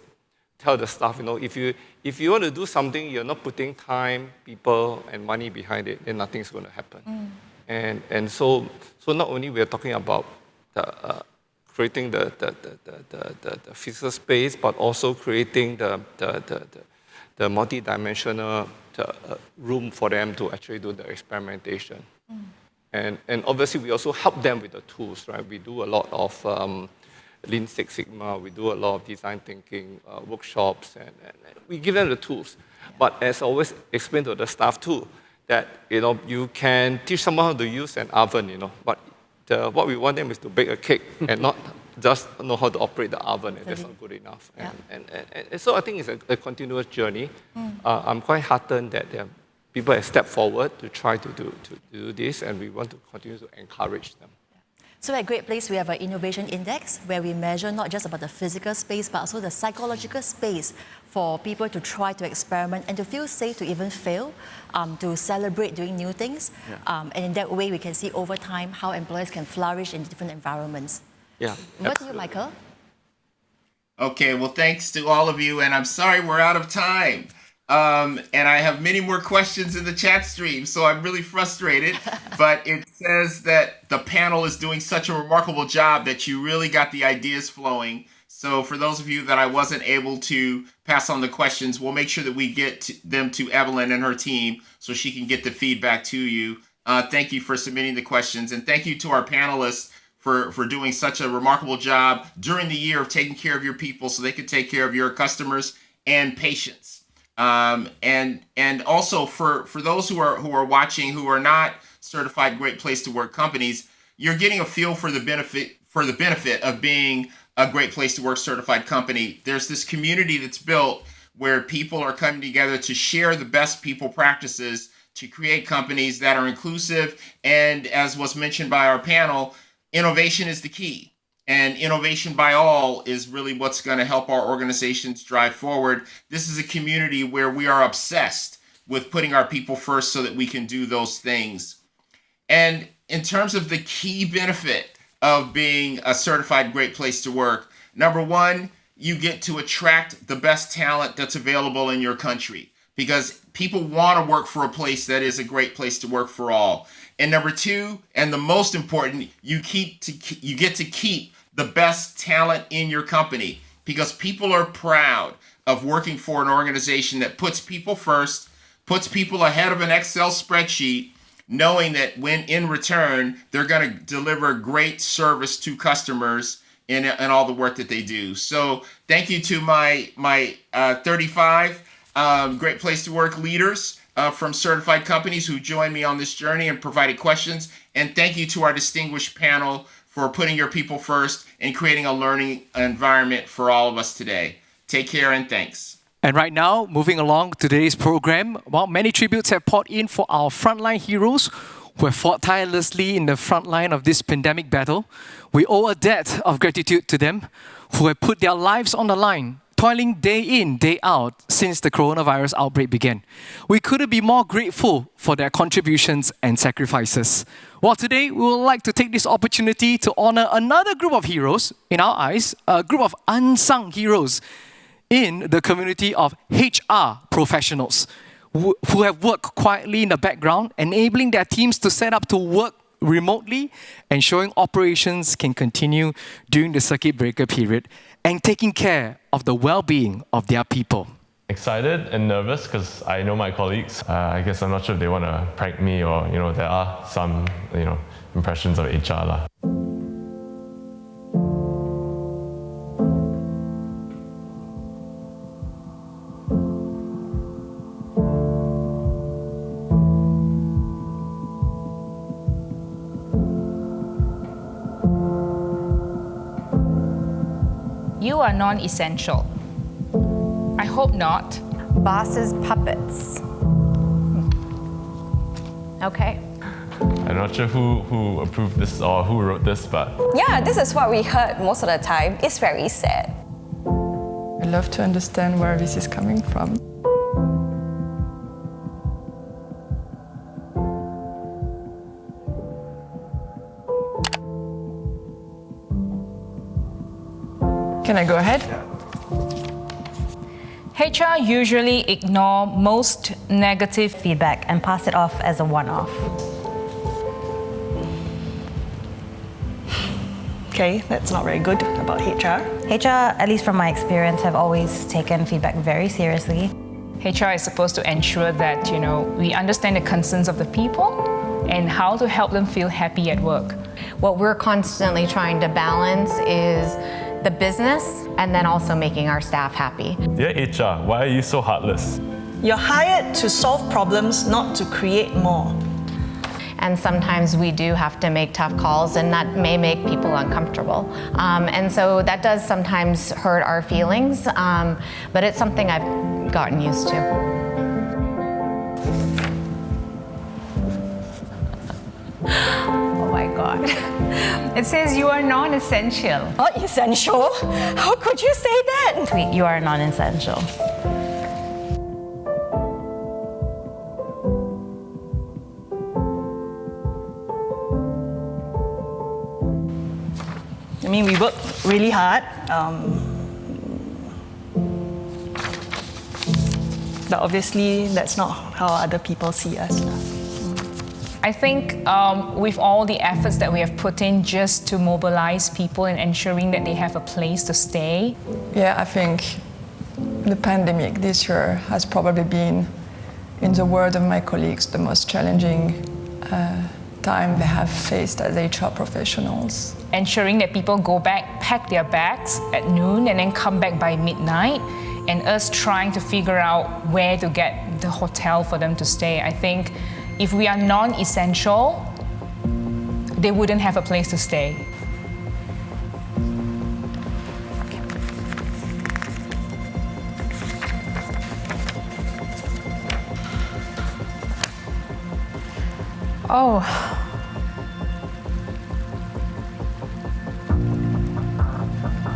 tell the staff, if you want to do something, you're not putting time, people, and money behind it, then nothing's going to happen. And so not only we are talking about creating the physical space, but also creating the multi-dimensional room for them to actually do the experimentation. And obviously, we also help them with the tools, right? We do a lot of Lean Six Sigma, we do a lot of design thinking workshops, and we give them the tools. But as I always explain to the staff too, that you can teach someone how to use an oven, but what we want them is to bake a cake and not just know how to operate the oven, and that's not good enough. Yeah. And so I think it's a continuous journey. I'm quite heartened that people have stepped forward to try to do this, and we want to continue to encourage them. So at Great Place, we have an innovation index where we measure not just about the physical space, but also the psychological space for people to try to experiment and to feel safe to even fail, to celebrate doing new things. Yeah. And in that way, we can see over time how employees can flourish in different environments. Yeah. What do you, Michael? Okay, well, thanks to all of you, and I'm sorry we're out of time. And I have many more questions in the chat stream, so I'm really frustrated. But it says that the panel is doing such a remarkable job that you really got the ideas flowing. So for those of you that I wasn't able to pass on the questions, we'll make sure that we get them to Evelyn and her team so she can get the feedback to you. Thank you for submitting the questions, and thank you to our panelists for doing such a remarkable job during the year of taking care of your people so they could take care of your customers and patients. And also for those who are watching who are not certified Great Place to Work companies, you're getting a feel for the benefit of being a Great Place to Work certified company. There's this community that's built where people are coming together to share the best people practices to create companies that are inclusive. And as was mentioned by our panel, innovation is the key. And innovation by all is really what's going to help our organizations drive forward. This is a community where we are obsessed with putting our people first so that we can do those things. And in terms of the key benefit of being a certified Great Place to Work, number one, you get to attract the best talent that's available in your country because people want to work for a place that is a great place to work for all. And number two, and the most important, you get to keep the best talent in your company because people are proud of working for an organization that puts people first, puts people ahead of an Excel spreadsheet, knowing that when in return, they're going to deliver great service to customers in all the work that they do. So thank you to my 35 Great Place to Work leaders from certified companies who joined me on this journey and provided questions. And thank you to our distinguished panel for putting your people first and creating a learning environment for all of us today. Take care and thanks. And right now, moving along to today's program, while many tributes have poured in for our frontline heroes who have fought tirelessly in the front line of this pandemic battle, we owe a debt of gratitude to them who have put their lives on the line, toiling day in, day out since the coronavirus outbreak began. We couldn't be more grateful for their contributions and sacrifices. Well, today we would like to take this opportunity to honor another group of heroes, in our eyes, a group of unsung heroes in the community of HR professionals who have worked quietly in the background, enabling their teams to set up to work remotely, ensuring operations can continue during the circuit breaker period, and taking care of the well-being of their people. Excited and nervous because I know my colleagues. I guess I'm not sure if they want to prank me or, there are some, impressions of HR lah. You are non-essential. I hope not. Boss's puppets. Okay. I'm not sure who approved this or who wrote this, but... Yeah, this is what we heard most of the time. It's very sad. I love to understand where this is coming from. Can I go ahead? HR usually ignore most negative feedback and pass it off as a one-off. Okay, that's not very good about HR. HR, at least from my experience, have always taken feedback very seriously. HR is supposed to ensure that, we understand the concerns of the people and how to help them feel happy at work. What we're constantly trying to balance is the business and then also making our staff happy. Dear HR, why are you so heartless? You're hired to solve problems, not to create more. And sometimes we do have to make tough calls, and that may make people uncomfortable. And so that does sometimes hurt our feelings, but it's something I've gotten used to. Oh my God. It says you are non-essential. Not essential? How could you say that? Tweet, you are non-essential. I mean, we work really hard, but obviously that's not how other people see us. I think with all the efforts that we have put in just to mobilize people and ensuring that they have a place to stay. Yeah, I think the pandemic this year has probably been, in the word of my colleagues, the most challenging time they have faced as HR professionals. Ensuring that people go back, pack their bags at noon and then come back by midnight, and us trying to figure out where to get the hotel for them to stay. I think if we are non-essential, they wouldn't have a place to stay. Oh.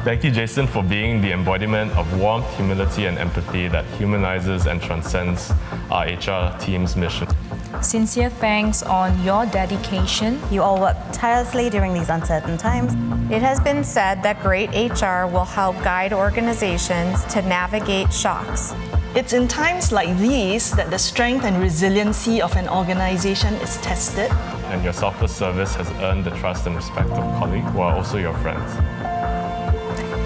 Thank you, Jason, for being the embodiment of warmth, humility, and empathy that humanizes and transcends our HR team's mission. Sincere thanks on your dedication. You all work tirelessly during these uncertain times. It has been said that great HR will help guide organizations to navigate shocks. It's in times like these that the strength and resiliency of an organization is tested. And your selfless service has earned the trust and respect of colleagues who are also your friends.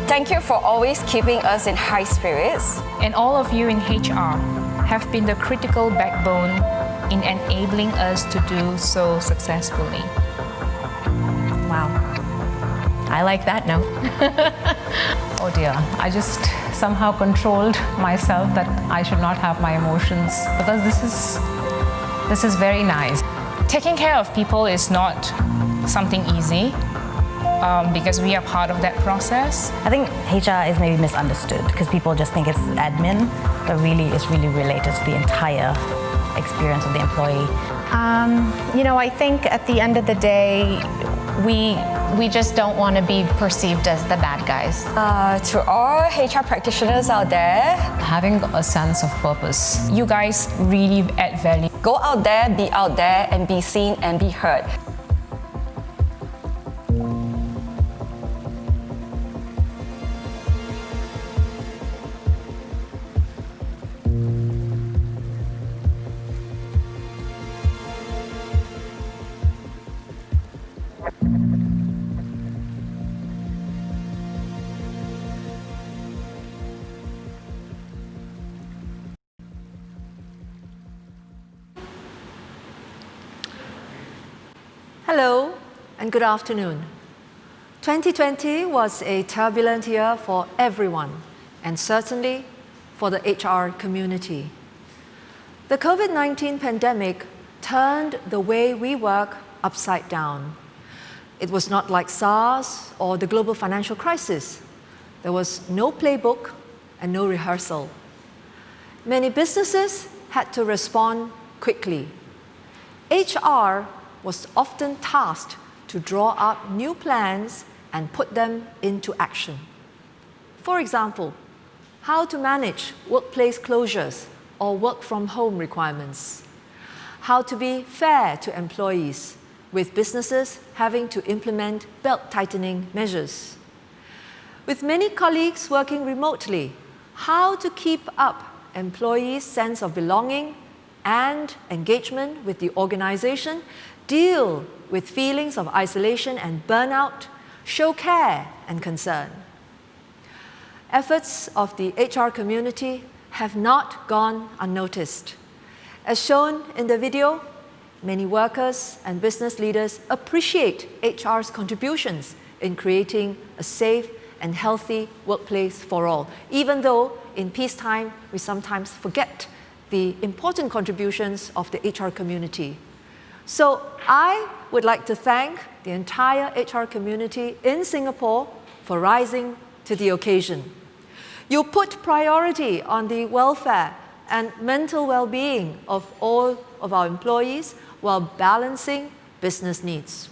Thank you for always keeping us in high spirits. And all of you in HR have been the critical backbone in enabling us to do so successfully. Wow. I like that note. Oh dear, I just somehow controlled myself that I should not have my emotions, because this is very nice. Taking care of people is not something easy. Because we are part of that process. I think HR is maybe misunderstood because people just think it's admin, but really it's really related to the entire experience of the employee. I think at the end of the day, we just don't want to be perceived as the bad guys. To all HR practitioners out there, having a sense of purpose. You guys really add value. Go out there, and be seen and be heard. Hello and good afternoon. 2020 was a turbulent year for everyone, and certainly for the HR community. The COVID-19 pandemic turned the way we work upside down. It was not like SARS or the global financial crisis. There was no playbook and no rehearsal. Many businesses had to respond quickly. HR was often tasked to draw up new plans and put them into action. For example, how to manage workplace closures or work from home requirements. How to be fair to employees, with businesses having to implement belt-tightening measures. With many colleagues working remotely, how to keep up employees' sense of belonging and engagement with the organization, deal with feelings of isolation and burnout, show care and concern. Efforts of the HR community have not gone unnoticed. As shown in the video, many workers and business leaders appreciate HR's contributions in creating a safe and healthy workplace for all, even though in peacetime we sometimes forget the important contributions of the HR community. So I would like to thank the entire HR community in Singapore for rising to the occasion. You put priority on the welfare and mental well-being of all of our employees while balancing business needs.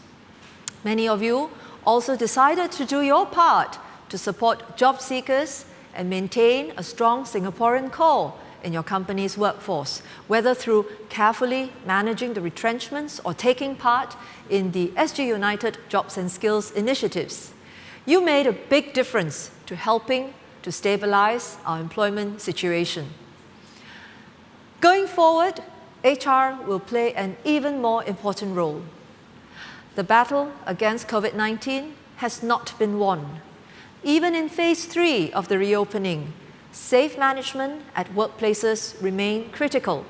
Many of you also decided to do your part to support job seekers and maintain a strong Singaporean core in your company's workforce, whether through carefully managing the retrenchments or taking part in the SG United Jobs and Skills initiatives. You made a big difference to helping to stabilize our employment situation. Going forward, HR will play an even more important role. The battle against COVID-19 has not been won. Even in phase 3 of the reopening, safe management at workplaces remain critical.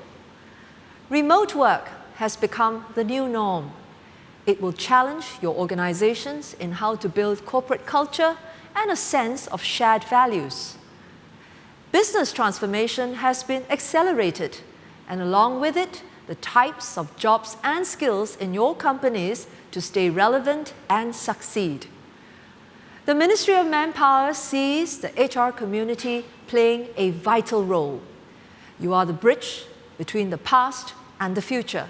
Remote work has become the new norm. It will challenge your organizations in how to build corporate culture and a sense of shared values. Business transformation has been accelerated, and along with it, the types of jobs and skills in your companies to stay relevant and succeed. The Ministry of Manpower sees the HR community playing a vital role. You are the bridge between the past and the future.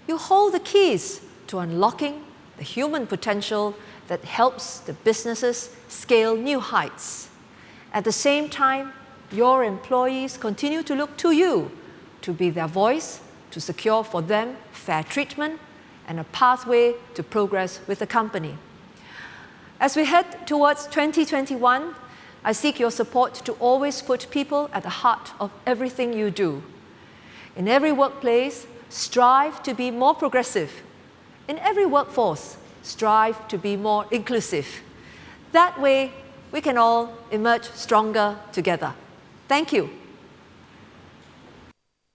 You hold the keys to unlocking the human potential that helps the businesses scale new heights. At the same time, your employees continue to look to you to be their voice, to secure for them fair treatment and a pathway to progress with the company. As we head towards 2021, I seek your support to always put people at the heart of everything you do. In every workplace, strive to be more progressive. In every workforce, strive to be more inclusive. That way, we can all emerge stronger together. Thank you.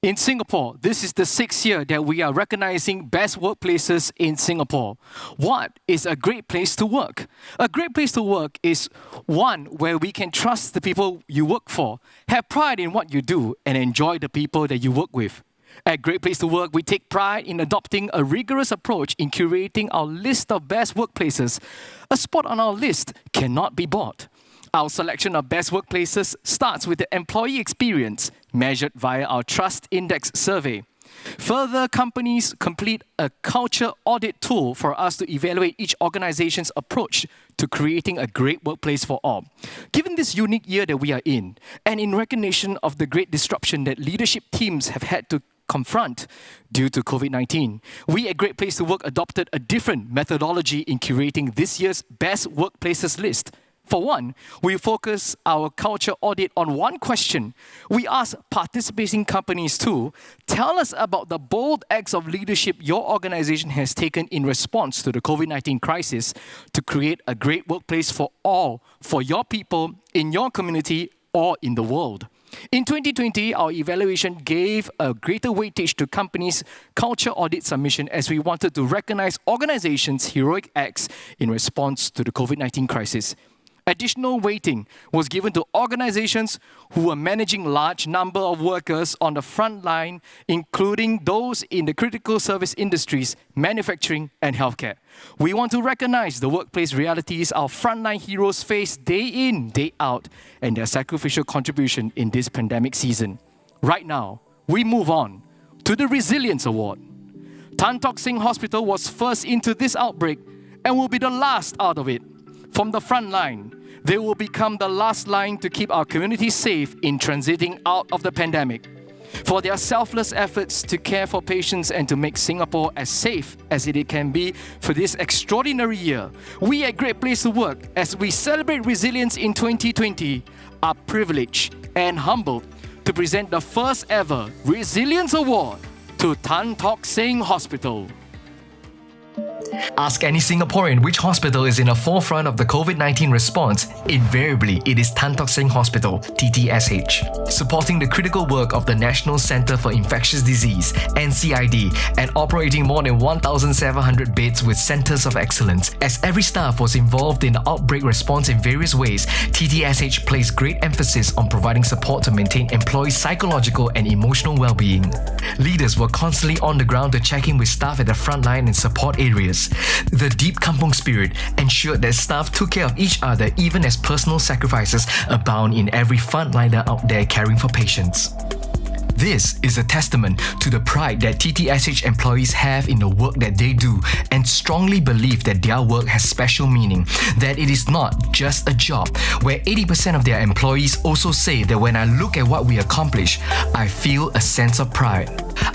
In Singapore, this is the 6th year that we are recognizing best workplaces in Singapore. What is a great place to work? A great place to work is one where we can trust the people you work for, have pride in what you do, and enjoy the people that you work with. At Great Place to Work, we take pride in adopting a rigorous approach in curating our list of best workplaces. A spot on our list cannot be bought. Our selection of best workplaces starts with the employee experience, measured via our Trust Index survey. Further, companies complete a culture audit tool for us to evaluate each organization's approach to creating a great workplace for all. Given this unique year that we are in, and in recognition of the great disruption that leadership teams have had to confront due to COVID-19, we at Great Place to Work adopted a different methodology in curating this year's best workplaces list. For one, we focus our culture audit on one question. We ask participating companies to tell us about the bold acts of leadership your organization has taken in response to the COVID-19 crisis to create a great workplace for all, for your people, in your community, or in the world. In 2020, our evaluation gave a greater weightage to companies' culture audit submission as we wanted to recognize organizations' heroic acts in response to the COVID-19 crisis. Additional weighting was given to organizations who were managing large number of workers on the front line, including those in the critical service industries, manufacturing, and healthcare. We want to recognize the workplace realities our frontline heroes face day in, day out, and their sacrificial contribution in this pandemic season. Right now, we move on to the Resilience Award. Tan Tock Seng Hospital was first into this outbreak and will be the last out of it. From the front line, they will become the last line to keep our community safe in transiting out of the pandemic. For their selfless efforts to care for patients and to make Singapore as safe as it can be for this extraordinary year, we at Great Place to Work, as we celebrate resilience in 2020, are privileged and humbled to present the first ever Resilience Award to Tan Tock Seng Hospital. Ask any Singaporean which hospital is in the forefront of the COVID-19 response. Invariably, it is Tan Tock Seng Hospital, TTSH, supporting the critical work of the National Centre for Infectious Disease, NCID, and operating more than 1,700 beds with centres of excellence. As every staff was involved in the outbreak response in various ways, TTSH placed great emphasis on providing support to maintain employees' psychological and emotional well-being. Leaders were constantly on the ground to check in with staff at the front line and support areas. The deep kampung spirit ensured that staff took care of each other even as personal sacrifices abound in every frontliner out there caring for patients. This is a testament to the pride that TTSH employees have in the work that they do and strongly believe that their work has special meaning, that it is not just a job, where 80% of their employees also say that when I look at what we accomplish, I feel a sense of pride.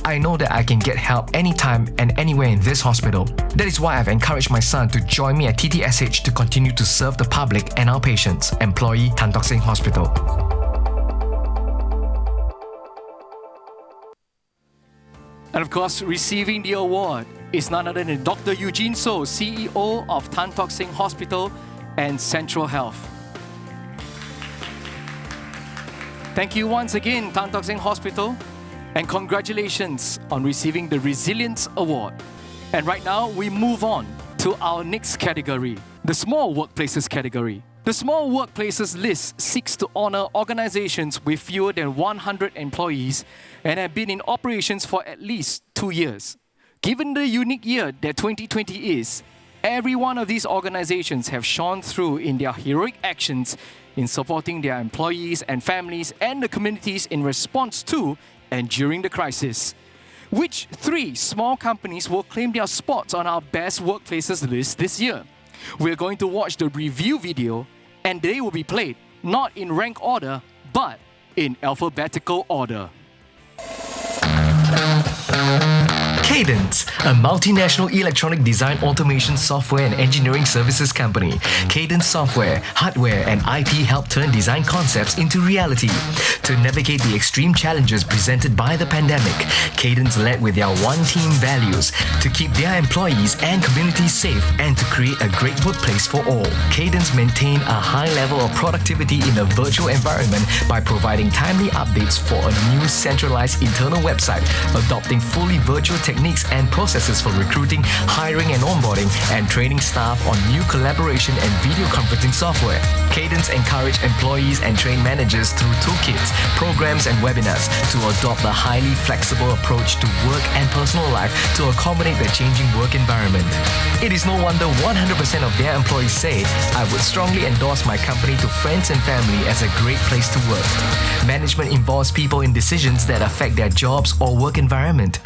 I know that I can get help anytime and anywhere in this hospital. That is why I've encouraged my son to join me at TTSH to continue to serve the public and our patients. Employee, Tan Tock Seng Hospital. And of course, receiving the award is none other than Dr. Eugene So, CEO of Tan Tock Seng Hospital and Central Health. Thank you once again, Tan Tock Seng Hospital, and congratulations on receiving the Resilience Award. And right now, we move on to our next category, the Small Workplaces category. The Small Workplaces list seeks to honor organizations with fewer than 100 employees and have been in operations for at least 2 years. Given the unique year that 2020 is, every one of these organizations have shone through in their heroic actions in supporting their employees and families and the communities in response to and during the crisis. Which 3 small companies will claim their spots on our Best Workplaces list this year? We're going to watch the review video, and they will be played not in rank order, but in alphabetical order. Cadence, a multinational electronic design automation software and engineering services company. Cadence software, hardware, and IP help turn design concepts into reality. To navigate the extreme challenges presented by the pandemic, Cadence led with their one-team values to keep their employees and communities safe and to create a great workplace for all. Cadence maintained a high level of productivity in a virtual environment by providing timely updates for a new centralized internal website, adopting fully virtual techniques and processes for recruiting, hiring and onboarding, and training staff on new collaboration and video conferencing software. Cadence encouraged employees and train managers through toolkits, programs and webinars to adopt a highly flexible approach to work and personal life to accommodate the changing work environment. It is no wonder 100% of their employees say, "I would strongly endorse my company to friends and family as a great place to work." Management involves people in decisions that affect their jobs or work environment.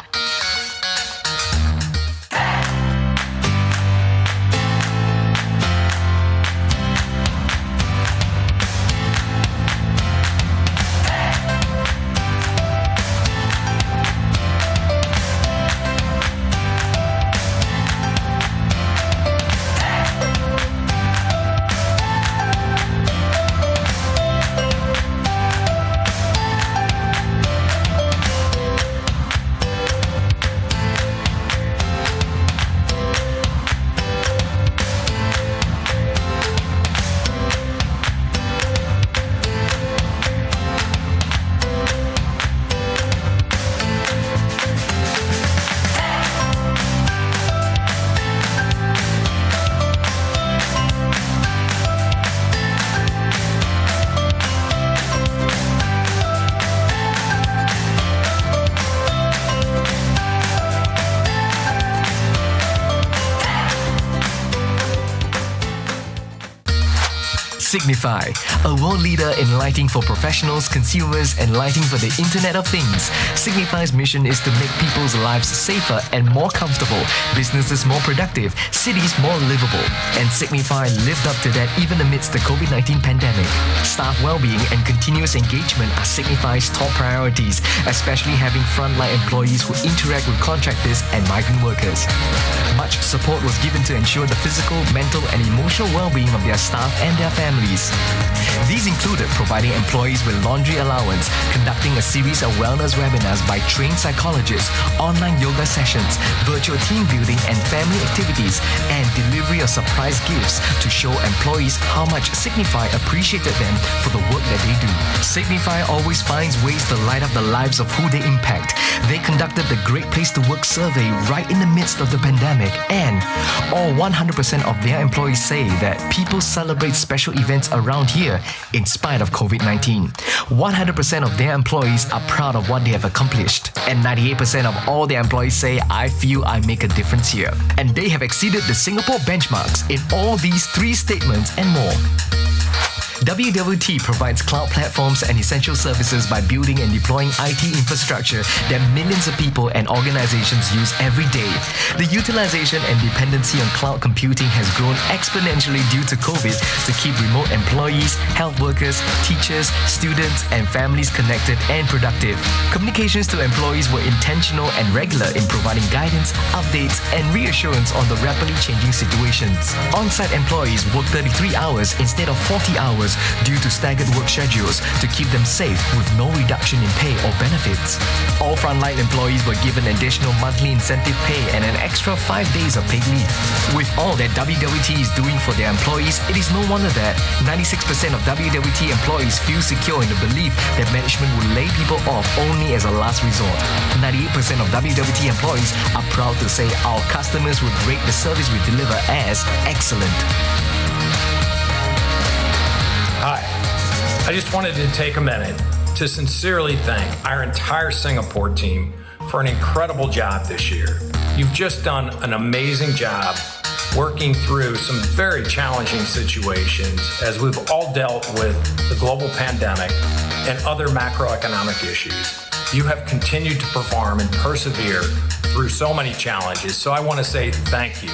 Signify, a world leader in lighting for professionals, consumers, and lighting for the Internet of Things. Signify's mission is to make people's lives safer and more comfortable, businesses more productive, cities more livable. And Signify lived up to that even amidst the COVID-19 pandemic. Staff well-being and continuous engagement are Signify's top priorities, especially having frontline employees who interact with contractors and migrant workers. Much support was given to ensure the physical, mental, and emotional well-being of their staff and their families. These included providing employees with laundry allowance, conducting a series of wellness webinars by trained psychologists, online yoga sessions, virtual team building and family activities, and delivery of surprise gifts to show employees how much Signify appreciated them for the work that they do. Signify always finds ways to light up the lives of who they impact. They conducted the Great Place to Work survey right in the midst of the pandemic, and all 100% of their employees say that people celebrate special events around here in spite of COVID-19. 100% of their employees are proud of what they have accomplished, and 98% of all their employees say, "I feel I make a difference here." And they have exceeded the Singapore benchmarks in all these 3 statements and more. WWT provides cloud platforms and essential services by building and deploying IT infrastructure that millions of people and organizations use every day. The utilization and dependency on cloud computing has grown exponentially due to COVID to keep remote employees, health workers, teachers, students, and families connected and productive. Communications to employees were intentional and regular in providing guidance, updates, and reassurance on the rapidly changing situations. On-site employees work 33 hours instead of 40 hours hours due to staggered work schedules to keep them safe with no reduction in pay or benefits. All frontline employees were given additional monthly incentive pay and an extra 5 days of paid leave. With all that WWT is doing for their employees, it is no wonder that 96% of WWT employees feel secure in the belief that management will lay people off only as a last resort. 98% of WWT employees are proud to say our customers would rate the service we deliver as excellent. Hi, I just wanted to take a minute to sincerely thank our entire Singapore team for an incredible job this year. You've just done an amazing job working through some very challenging situations as we've all dealt with the global pandemic and other macroeconomic issues. You have continued to perform and persevere through so many challenges, so I want to say thank you.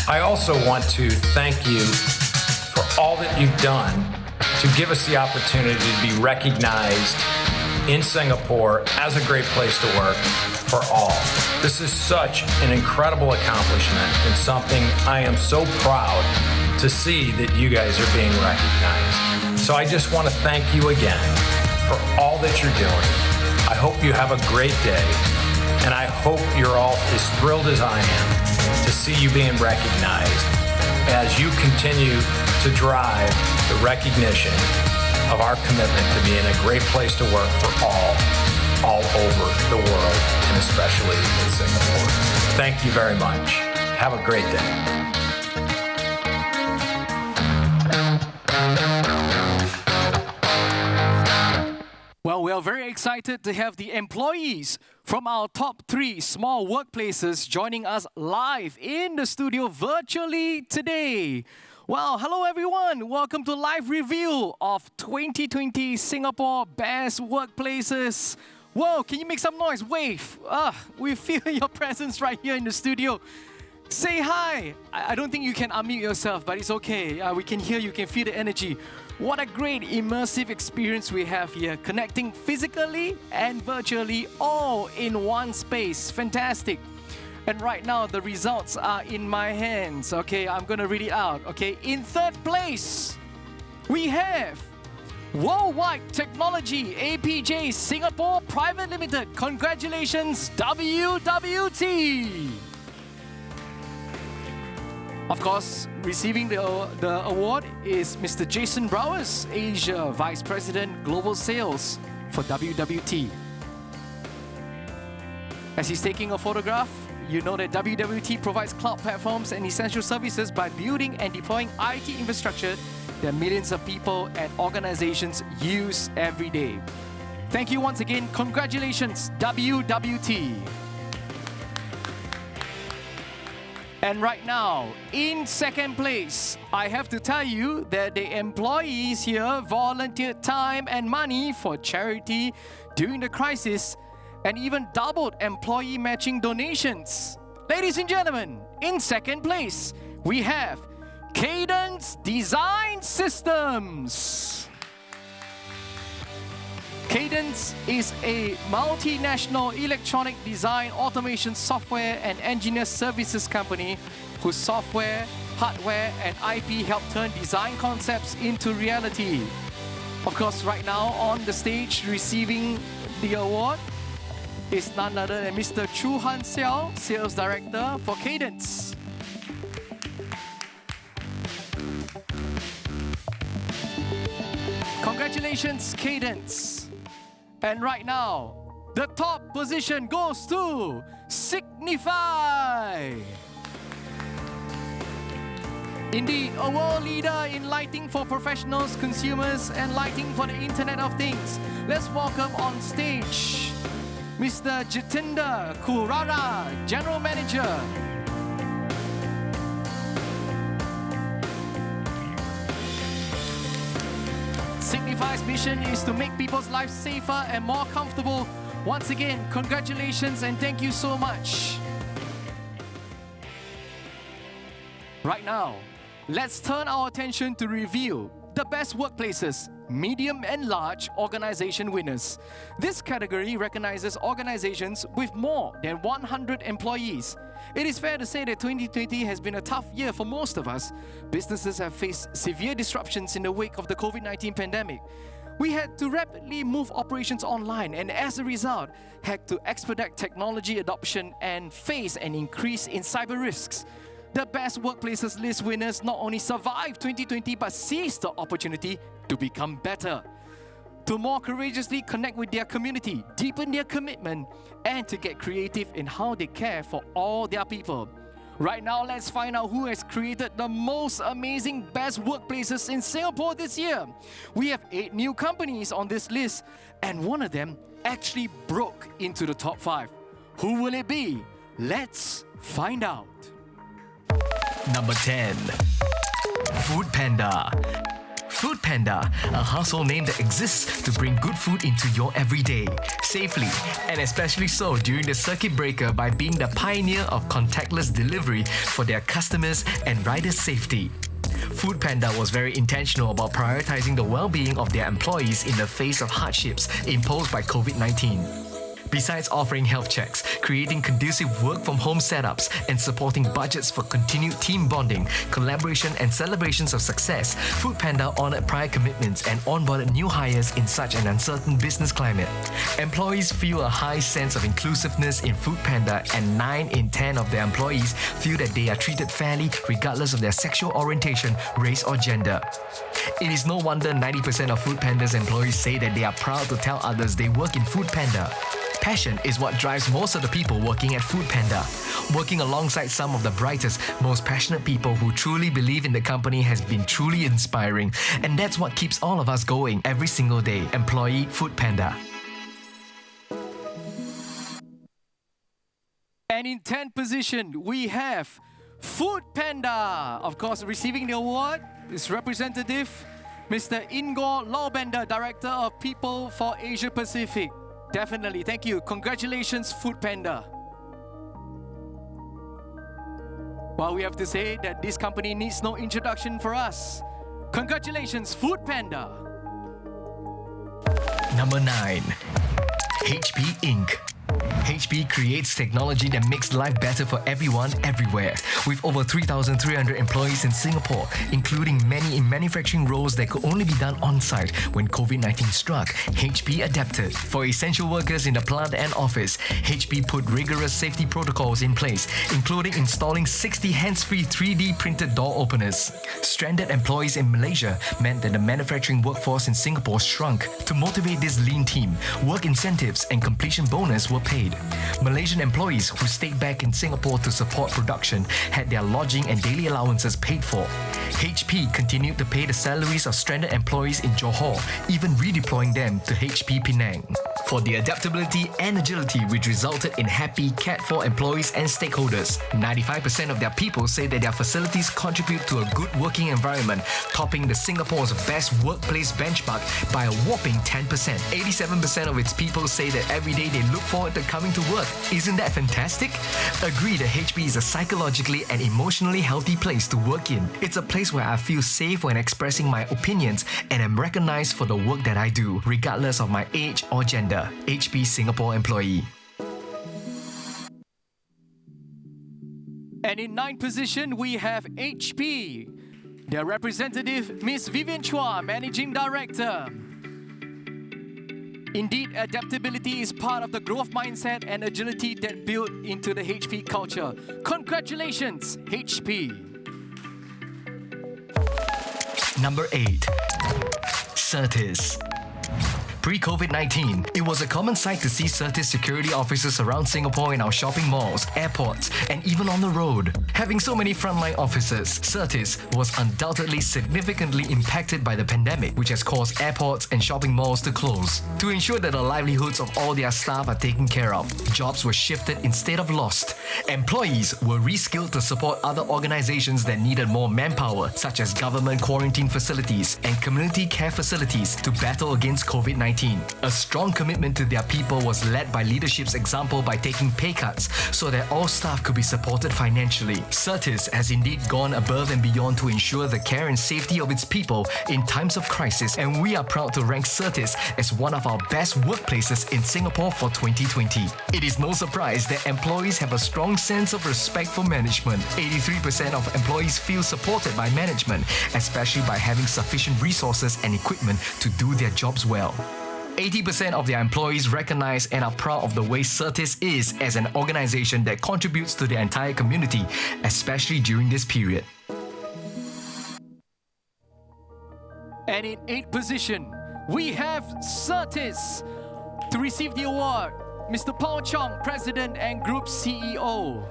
I also want to thank you for all that you've done to give us the opportunity to be recognized in Singapore as a great place to work for all. This is such an incredible accomplishment and something I am so proud to see that you guys are being recognized. So I just want to thank you again for all that you're doing. I hope you have a great day, and I hope you're all as thrilled as I am to see you being recognized as you continue to drive the recognition of our commitment to being a great place to work for all over the world, and especially in Singapore. Thank you very much. Have a great day. Well, we are very excited to have the employees from our top 3 small workplaces joining us live in the studio virtually today. Well, hello everyone. Welcome to live review of 2020 Singapore Best Workplaces. Whoa, can you make some noise? Wave. We feel your presence right here in the studio. Say hi. I don't think you can unmute yourself, but it's okay. We can hear you, can feel the energy. What a great immersive experience we have here, connecting physically and virtually all in one space. Fantastic. And right now, the results are in my hands. Okay, I'm going to read it out. Okay, in 3rd place, we have Worldwide Technology APJ Singapore Private Limited. Congratulations, WWT. Of course, receiving the award is Mr. Jason Browers, Asia Vice President Global Sales for WWT. As he's taking a photograph, you know that WWT provides cloud platforms and essential services by building and deploying IT infrastructure that millions of people and organizations use every day. Thank you once again. Congratulations, WWT. And right now, in 2nd place, I have to tell you that the employees here volunteered time and money for charity during the crisis and even doubled employee matching donations. Ladies and gentlemen, in 2nd place, we have Cadence Design Systems. Cadence is a multinational electronic design, automation, software and engineer services company whose software, hardware and IP help turn design concepts into reality. Of course, right now on the stage receiving the award is none other than Mr. Chu Han Xiao, Sales Director for Cadence. Congratulations, Cadence. And right now, the top position goes to Signify. Indeed, a world leader in lighting for professionals, consumers, and lighting for the Internet of Things. Let's welcome on stage Mr. Jitinder Kurara, General Manager. Signify's mission is to make people's lives safer and more comfortable. Once again, congratulations and thank you so much. Right now, let's turn our attention to review the best workplaces, medium and large organization winners. This category recognizes organizations with more than 100 employees. It is fair to say that 2020 has been a tough year for most of us. Businesses have faced severe disruptions in the wake of the COVID-19 pandemic. We had to rapidly move operations online and as a result, had to expedite technology adoption and face an increase in cyber risks. The Best Workplaces list winners not only survived 2020 but seized the opportunity to become better, to more courageously connect with their community, deepen their commitment, and to get creative in how they care for all their people. Right now, let's find out who has created the most amazing best workplaces in Singapore this year. We have 8 new companies on this list, and one of them actually broke into the top 5. Who will it be? Let's find out. Number 10. Food Panda. Food Panda, a household name that exists to bring good food into your everyday, safely, and especially so during the circuit breaker by being the pioneer of contactless delivery for their customers and riders' safety. Food Panda was very intentional about prioritizing the well-being of their employees in the face of hardships imposed by COVID-19. Besides offering health checks, creating conducive work-from-home setups, and supporting budgets for continued team bonding, collaboration, and celebrations of success, Food Panda honored prior commitments and onboarded new hires in such an uncertain business climate. Employees feel a high sense of inclusiveness in Food Panda, and 9 in 10 of their employees feel that they are treated fairly regardless of their sexual orientation, race, or gender. It is no wonder 90% of Food Panda's employees say that they are proud to tell others they work in Food Panda. Passion is what drives most of the people working at Food Panda. Working alongside some of the brightest, most passionate people who truly believe in the company has been truly inspiring. And that's what keeps all of us going every single day. Employee Food Panda. And in 10th position, we have Food Panda. Of course, receiving the award is representative Mr. Ingor Laubender, Director of People for Asia Pacific. Definitely, thank you. Congratulations, Food Panda. Well, we have to say that this company needs no introduction for us. Congratulations, Food Panda. Number 9. HP Inc. HP creates technology that makes life better for everyone, everywhere. With over 3,300 employees in Singapore, including many in manufacturing roles that could only be done on-site when COVID-19 struck, HP adapted. For essential workers in the plant and office, HP put rigorous safety protocols in place, including installing 60 hands-free 3D printed door openers. Stranded employees in Malaysia meant that the manufacturing workforce in Singapore shrunk. To motivate this lean team, work incentives and completion bonus were paid. Malaysian employees who stayed back in Singapore to support production had their lodging and daily allowances paid for. HP continued to pay the salaries of stranded employees in Johor, even redeploying them to HP Penang. For the adaptability and agility which resulted in happy Keat for employees and stakeholders. 95% of their people say that their facilities contribute to a good working environment, topping the Singapore's best workplace benchmark by a whopping 10%. 87% of its people say that every day they look forward to coming to work. Isn't that fantastic? Agree that HP is a psychologically and emotionally healthy place to work in. It's a place where I feel safe when expressing my opinions and am recognized for the work that I do, regardless of my age or gender. HP Singapore employee. And in 9th position, we have HP. Their representative, Ms. Vivian Chua, Managing Director. Indeed, adaptability is part of the growth mindset and agility that built into the HP culture. Congratulations, HP. Number 8. Certis. Pre-COVID-19, it was a common sight to see Certis security officers around Singapore in our shopping malls, airports, and even on the road. Having so many frontline officers, Certis was undoubtedly significantly impacted by the pandemic, which has caused airports and shopping malls to close. To ensure that the livelihoods of all their staff are taken care of, jobs were shifted instead of lost. Employees were reskilled to support other organizations that needed more manpower, such as government quarantine facilities and community care facilities to battle against COVID-19. COVID-19. A strong commitment to their people was led by leadership's example by taking pay cuts so that all staff could be supported financially. Certis has indeed gone above and beyond to ensure the care and safety of its people in times of crisis, and we are proud to rank Certis as one of our best workplaces in Singapore for 2020. It is no surprise that employees have a strong sense of respect for management. 83% of employees feel supported by management, especially by having sufficient resources and equipment to do their jobs well. 80% of their employees recognize and are proud of the way Certis is as an organization that contributes to the entire community, especially during this period. And in 8th position, we have Certis. To receive the award, Mr. Paul Chong, President and Group CEO.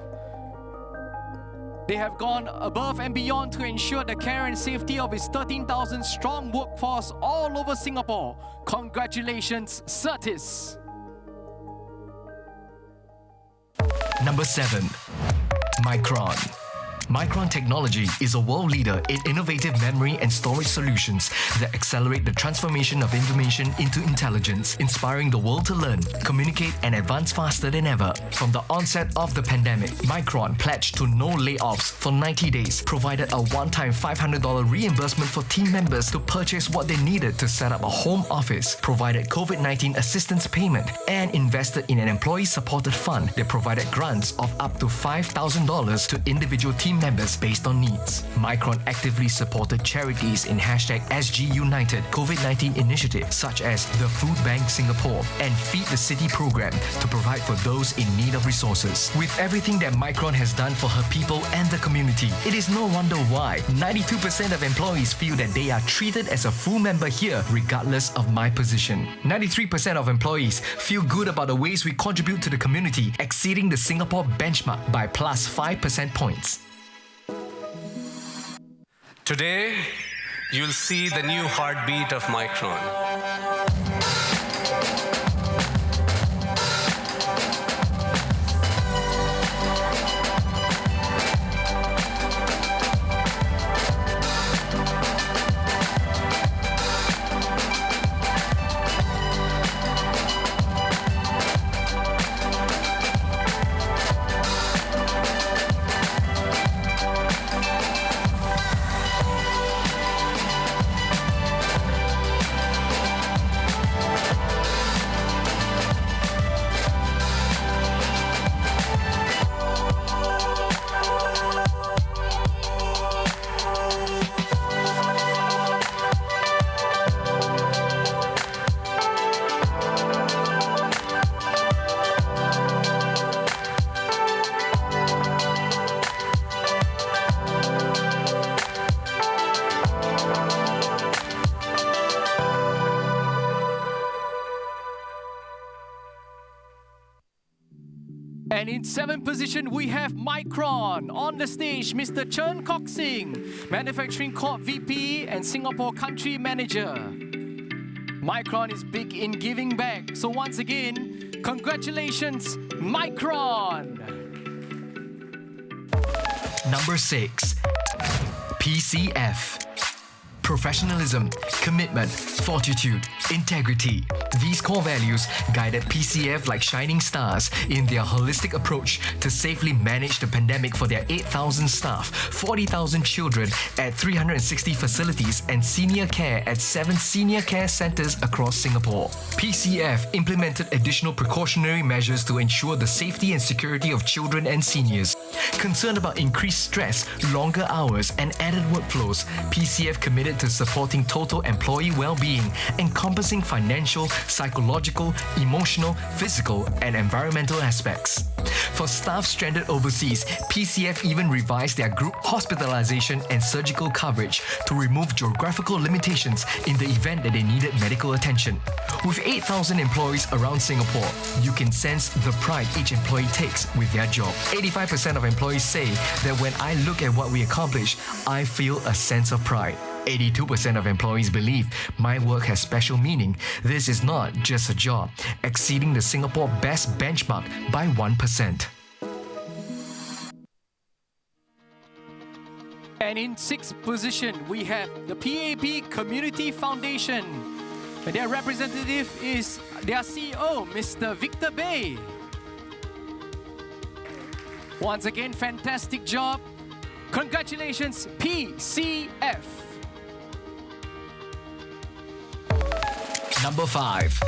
They have gone above and beyond to ensure the care and safety of its 13,000 strong workforce all over Singapore. Congratulations, Certis. Number 7. Micron. Micron Technology is a world leader in innovative memory and storage solutions that accelerate the transformation of information into intelligence, inspiring the world to learn, communicate, and advance faster than ever. From the onset of the pandemic, Micron pledged to no layoffs for 90 days, provided a one-time $500 reimbursement for team members to purchase what they needed to set up a home office, provided COVID-19 assistance payment, and invested in an employee-supported fund that provided grants of up to $5,000 to individual team members based on needs. Micron actively supported charities in #SGUnited COVID-19 initiatives such as the Food Bank Singapore and Feed the City program to provide for those in need of resources. With everything that Micron has done for her people and the community, it is no wonder why 92% of employees feel that they are treated as a full member here regardless of my position. 93% of employees feel good about the ways we contribute to the community, exceeding the Singapore benchmark by plus 5% points. Today, you'll see the new heartbeat of Micron. And in 7th position, we have Micron. On the stage, Mr. Chen Kok Sing, Manufacturing Corp VP and Singapore Country Manager. Micron is big in giving back. So once again, congratulations, Micron. Number 6. PCF. Professionalism, commitment, fortitude, integrity. These core values guided PCF like shining stars in their holistic approach to safely manage the pandemic for their 8,000 staff, 40,000 children at 360 facilities, and senior care at 7 senior care centers across Singapore. PCF implemented additional precautionary measures to ensure the safety and security of children and seniors. Concerned about increased stress, longer hours, and added workflows, PCF committed to supporting total employee well-being, encompassing financial, psychological, emotional, physical, and environmental aspects. For staff stranded overseas, PCF even revised their group hospitalization and surgical coverage to remove geographical limitations in the event that they needed medical attention. With 8,000 employees around Singapore, you can sense the pride each employee takes with their job. 85% of employees say that when I look at what we accomplish, I feel a sense of pride. 82% of employees believe my work has special meaning. This is not just a job, exceeding the Singapore best benchmark by 1%. And in 6th position, we have the PAP Community Foundation. And their representative is their CEO, Mr. Victor Bay. Once again, fantastic job. Congratulations, PCF. Number 5.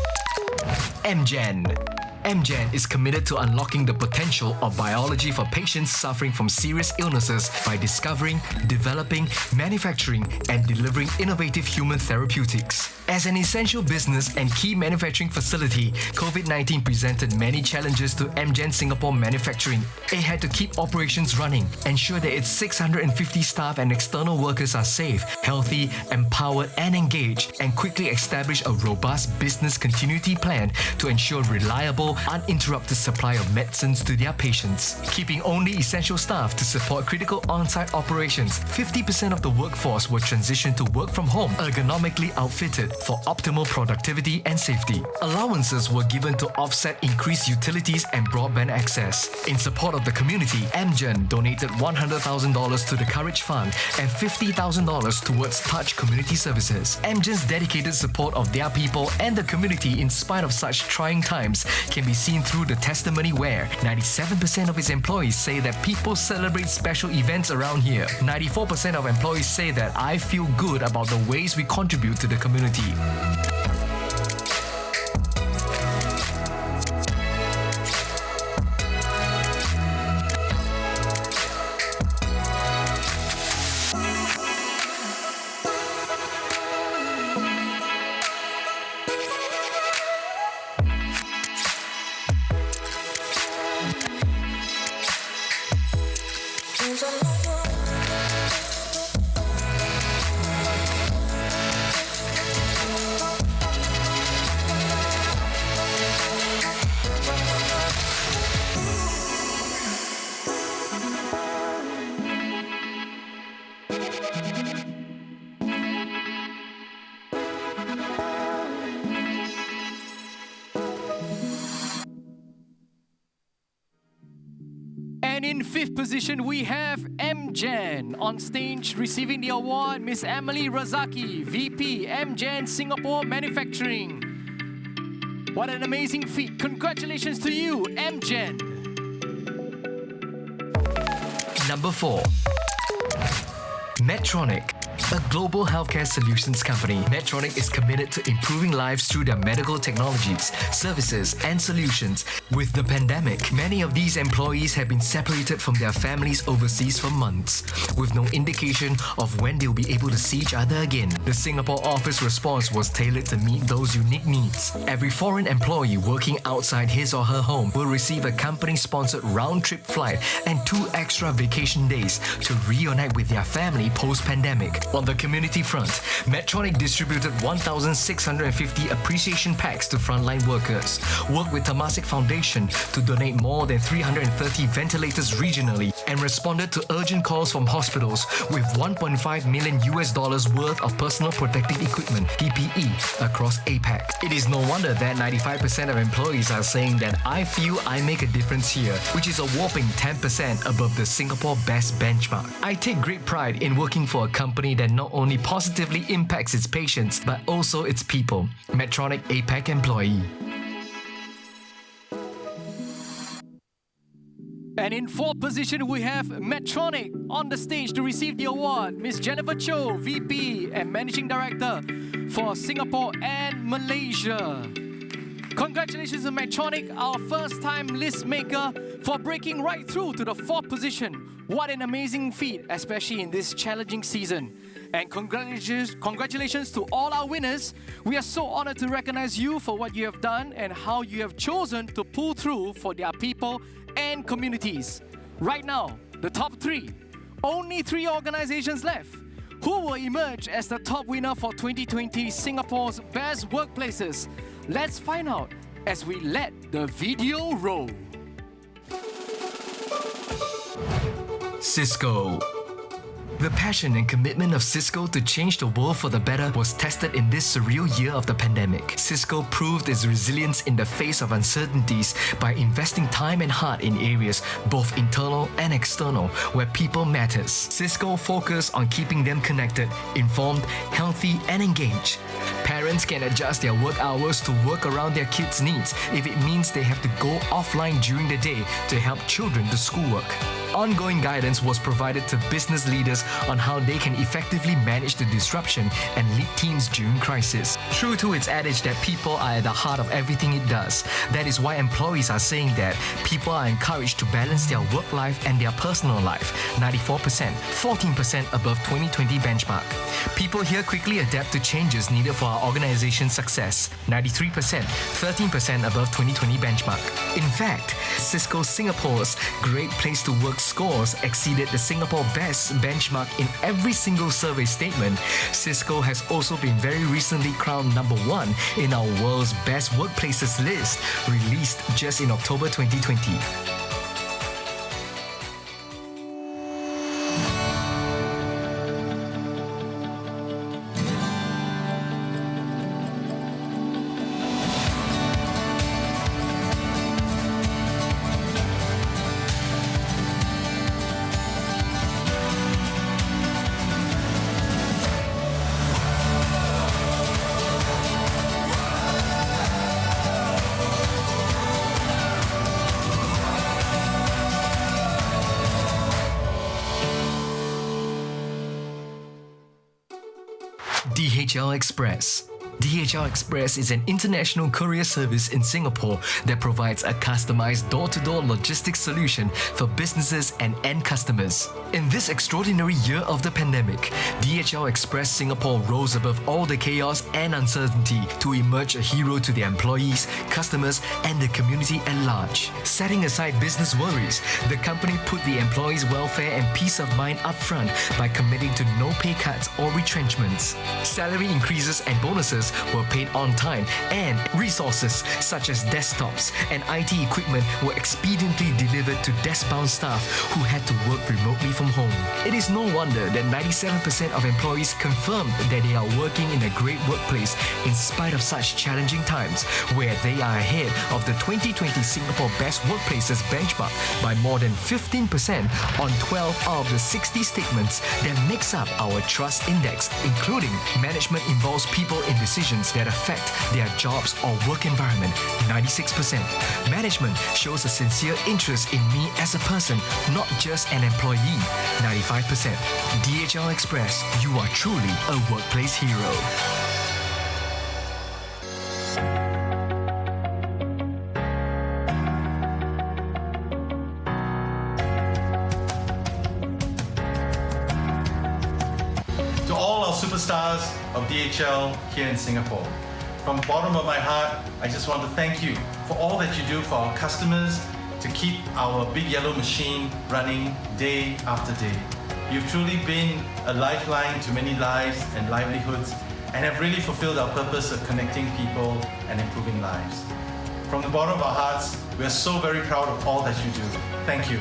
MGen. MGen is committed to unlocking the potential of biology for patients suffering from serious illnesses by discovering, developing, manufacturing, and delivering innovative human therapeutics. As an essential business and key manufacturing facility, COVID-19 presented many challenges to MGen Singapore manufacturing. It had to keep operations running, ensure that its 650 staff and external workers are safe, healthy, empowered, and engaged, and quickly establish a robust business continuity plan to ensure reliable, uninterrupted supply of medicines to their patients. Keeping only essential staff to support critical on-site operations, 50% of the workforce were transitioned to work from home, ergonomically outfitted for optimal productivity and safety. Allowances were given to offset increased utilities and broadband access. In support of the community, MGen donated $100,000 to the Courage Fund and $50,000 towards Touch Community Services. MGen's dedicated support of their people and the community in spite of such trying times can be seen through the testimony where 97% of its employees say that people celebrate special events around here. 94% of employees say that I feel good about the ways we contribute to the community. And in 5th position, we have MGen. On stage, receiving the award, Miss Emily Razaki, VP, MGen Singapore Manufacturing. What an amazing feat. Congratulations to you, MGen. Number 4. Medtronic. A global healthcare solutions company, Medtronic is committed to improving lives through their medical technologies, services, and solutions. With the pandemic, many of these employees have been separated from their families overseas for months, with no indication of when they'll be able to see each other again. The Singapore office response was tailored to meet those unique needs. Every foreign employee working outside his or her home will receive a company-sponsored round-trip flight and 2 extra vacation days to reunite with their family post-pandemic. On the community front, Medtronic distributed 1,650 appreciation packs to frontline workers, worked with Temasek Foundation to donate more than 330 ventilators regionally, and responded to urgent calls from hospitals with $1.5 million worth of personal protective equipment, PPE, across APAC. It is no wonder that 95% of employees are saying that I feel I make a difference here, which is a whopping 10% above the Singapore Best benchmark. I take great pride in working for a company that not only positively impacts its patients, but also its people. Medtronic APAC employee. And in 4th position, we have Medtronic. On the stage to receive the award, Miss Jennifer Cho, VP and Managing Director for Singapore and Malaysia. Congratulations to Medtronic, our first-time list maker, for breaking right through to the 4th position. What an amazing feat, especially in this challenging season. And congratulations to all our winners. We are so honored to recognize you for what you have done and how you have chosen to pull through for their people and communities. Right now, the top 3. Only 3 organizations left. Who will emerge as the top winner for 2020 Singapore's Best Workplaces? Let's find out as we let the video roll. Cisco. The passion and commitment of Cisco to change the world for the better was tested in this surreal year of the pandemic. Cisco proved its resilience in the face of uncertainties by investing time and heart in areas both internal and external where people matters. Cisco focused on keeping them connected, informed, healthy and engaged. Parents can adjust their work hours to work around their kids' needs if it means they have to go offline during the day to help children do schoolwork. Ongoing guidance was provided to business leaders on how they can effectively manage the disruption and lead teams during crisis. True to its adage that people are at the heart of everything it does, that is why employees are saying that people are encouraged to balance their work life and their personal life, 94%, 14% above 2020 benchmark. People here quickly adapt to changes needed for our organization's success, 93%, 13% above 2020 benchmark. In fact, Cisco Singapore's Great Place to Work scores exceeded the Singapore Best benchmark in every single survey statement. Cisco has also been very recently crowned number 1 in our World's Best Workplaces list, released just in October 2020. DHL Express. DHL Express is an international courier service in Singapore that provides a customized door-to-door logistics solution for businesses and end customers. In this extraordinary year of the pandemic, DHL Express Singapore rose above all the chaos and uncertainty to emerge a hero to their employees, customers, and the community at large. Setting aside business worries, the company put the employees' welfare and peace of mind up front by committing to no pay cuts or retrenchments. Salary increases and bonuses were paid on time, and resources such as desktops and IT equipment were expediently delivered to desk-bound staff who had to work remotely from home. It is no wonder that 97% of employees confirmed that they are working in a great workplace in spite of such challenging times, where they are ahead of the 2020 Singapore Best Workplaces benchmark by more than 15% on 12 out of the 60 statements that makes up our trust index, including management involves people in decisions that affect their jobs or work environment, 96%. Management shows a sincere interest in me as a person, not just an employee, 95%. DHL Express, you are truly a workplace hero. To all our superstars of DHL here in Singapore, from the bottom of my heart, I just want to thank you for all that you do for our customers to keep our big yellow machine running day after day. You've truly been a lifeline to many lives and livelihoods and have really fulfilled our purpose of connecting people and improving lives. From the bottom of our hearts, we are so very proud of all that you do. Thank you.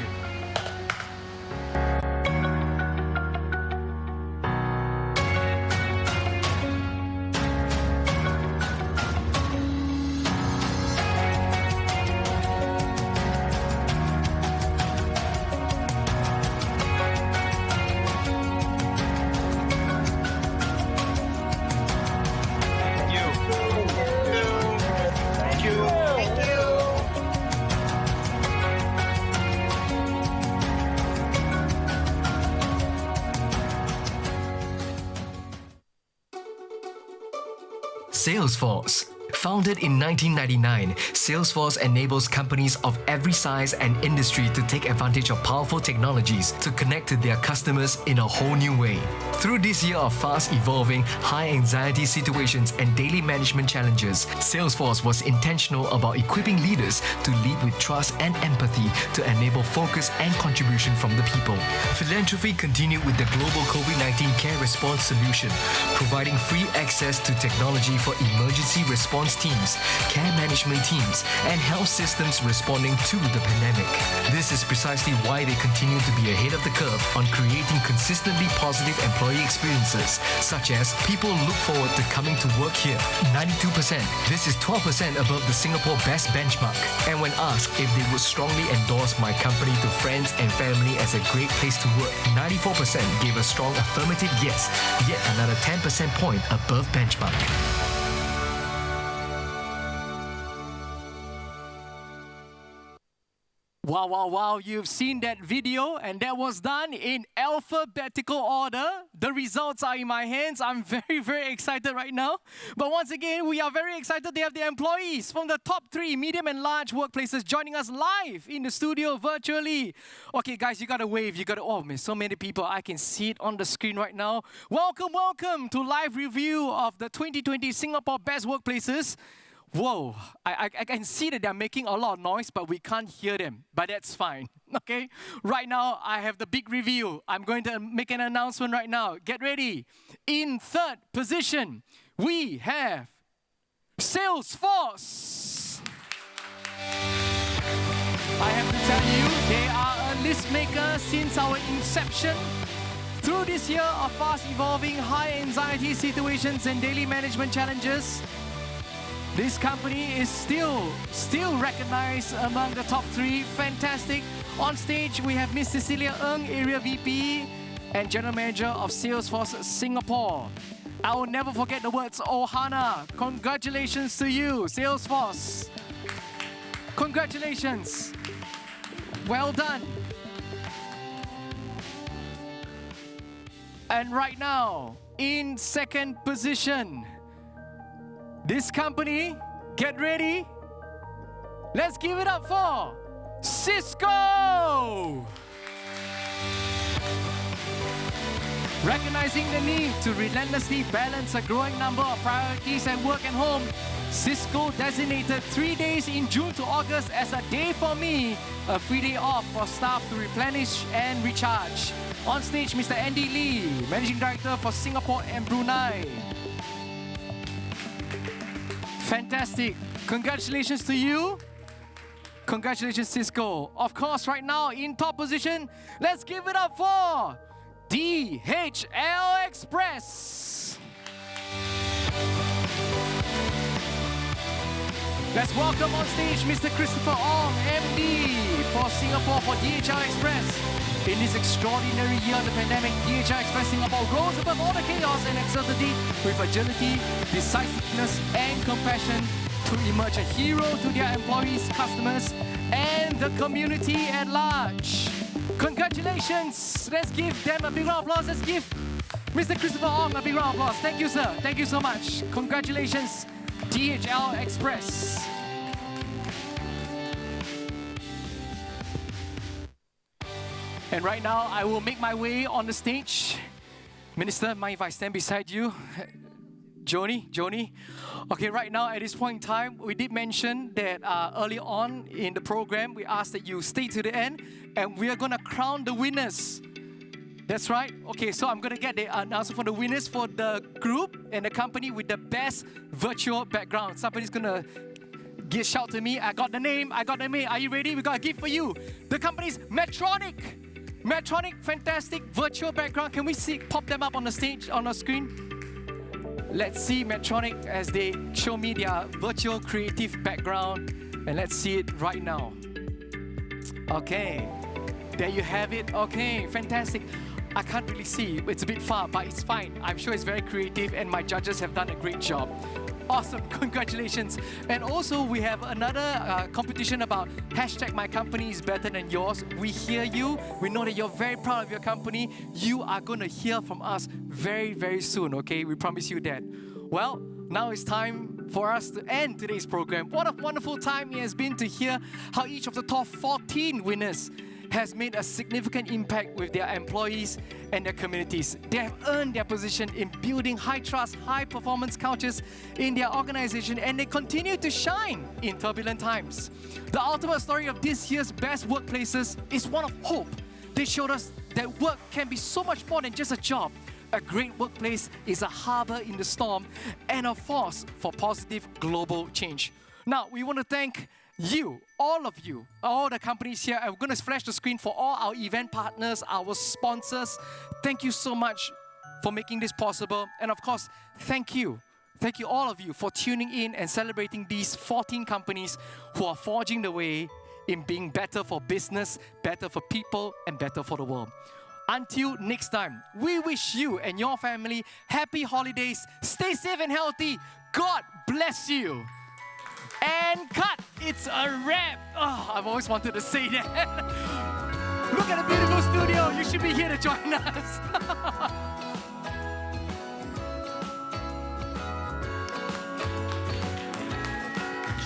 Salesforce. Founded in 1999, Salesforce enables companies of every size and industry to take advantage of powerful technologies to connect to their customers in a whole new way. Through this year of fast-evolving, high-anxiety situations and daily management challenges, Salesforce was intentional about equipping leaders to lead with trust and empathy to enable focus and contribution from the people. Philanthropy continued with the global COVID-19 care response solution, providing free access to technology for emergency response crisis teams, care management teams, and health systems responding to the pandemic. This is precisely why they continue to be ahead of the curve on creating consistently positive employee experiences, such as people look forward to coming to work here. 92%. This is 12% above the Singapore Best benchmark. And when asked if they would strongly endorse my company to friends and family as a great place to work, 94% gave a strong affirmative yes, yet another 10% point above benchmark. Wow, wow, wow. You've seen that video, and that was done in alphabetical order. The results are in my hands. I'm very, very excited right now. But once again, we are very excited to have the employees from the top 3 medium and large workplaces joining us live in the studio virtually. Okay, guys, you got to wave. You got to, oh man, so many people. I can see it on the screen right now. Welcome, welcome to live review of the 2020 Singapore Best Workplaces. Whoa, I can see that they're making a lot of noise, but we can't hear them. But that's fine, okay? Right now, I have the big review. I'm going to make an announcement right now. Get ready. In 3rd position, we have Salesforce. I have to tell you, they are a list maker since our inception. Through this year of fast evolving, high anxiety situations and daily management challenges, this company is still recognized among the top 3. Fantastic. On stage, we have Miss Cecilia Ng, Area VP and General Manager of Salesforce Singapore. I will never forget the words Ohana. Congratulations to you, Salesforce. Congratulations. Well done. And right now, in 2nd position, this company, get ready. Let's give it up for Cisco. Recognizing the need to relentlessly balance a growing number of priorities at work and home, Cisco designated 3 days in June to August as a day for me, a free day off for staff to replenish and recharge. On stage, Mr. Andy Lee, Managing Director for Singapore and Brunei. Fantastic. Congratulations to you. Congratulations, Cisco. Of course, right now in top position, let's give it up for DHL Express. Let's welcome on stage Mr. Christopher Ong, MD for Singapore for DHL Express. In this extraordinary year of the pandemic, DHL Express Singapore rose above all the chaos and uncertainty with agility, decisiveness, and compassion to emerge a hero to their employees, customers, and the community at large. Congratulations! Let's give them a big round of applause. Let's give Mr. Christopher Ong a big round of applause. Thank you, sir. Thank you so much. Congratulations, DHL Express. And right now, I will make my way on the stage. Minister, mind if I stand beside you? Joni? Okay, right now, at this point in time, we did mention that early on in the program, we asked that you stay to the end, and we are going to crown the winners. That's right. Okay, so I'm going to get the announcement for the winners for the group and the company with the best virtual background. Somebody's going to shout to me, I got the name. Are you ready? We got a gift for you. The company's Medtronic. Medtronic, fantastic virtual background. Can we pop them up on the stage, on the screen? Let's see Medtronic as they show me their virtual creative background. And let's see it right now. Okay, there you have it. Okay, fantastic. I can't really see, it's a bit far, but it's fine. I'm sure it's very creative and my judges have done a great job. Awesome, congratulations. And also we have another competition about #MyCompanyIsBetterThanYours. We hear you. We know that you're very proud of your company. You are going to hear from us very, very soon, okay? We promise you that. Well, now it's time for us to end today's program. What a wonderful time it has been to hear how each of the top 14 winners has made a significant impact with their employees and their communities. They have earned their position in building high-trust, high-performance cultures in their organization, and they continue to shine in turbulent times. The ultimate story of this year's Best Workplaces is one of hope. They showed us that work can be so much more than just a job. A great workplace is a harbor in the storm and a force for positive global change. Now, we want to thank you, all of you, all the companies here. I'm going to flash the screen for all our event partners, our sponsors. Thank you so much for making this possible. And of course, thank you. Thank you, all of you, for tuning in and celebrating these 14 companies who are forging the way in being better for business, better for people, and better for the world. Until next time, we wish you and your family happy holidays. Stay safe and healthy. God bless you. And cut. It's a wrap. Oh, I've always wanted to say that. Look at the beautiful studio. You should be here to join us.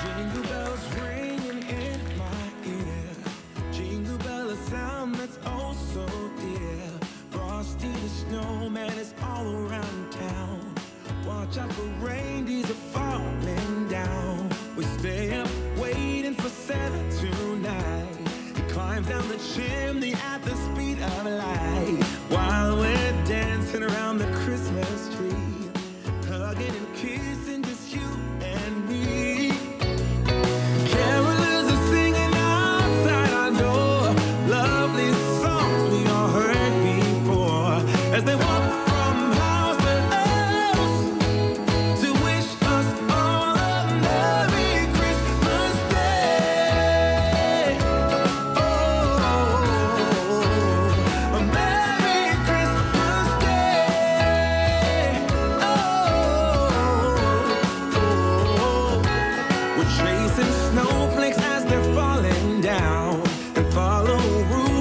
Jingle bells ringing in my ear. Jingle bell, a sound that's oh so dear. Frosty the snowman is all around town. Watch out for reindeers are falling down. We stay up waiting for Santa tonight. He climbs down the chimney at the speed of light. While we're dancing around the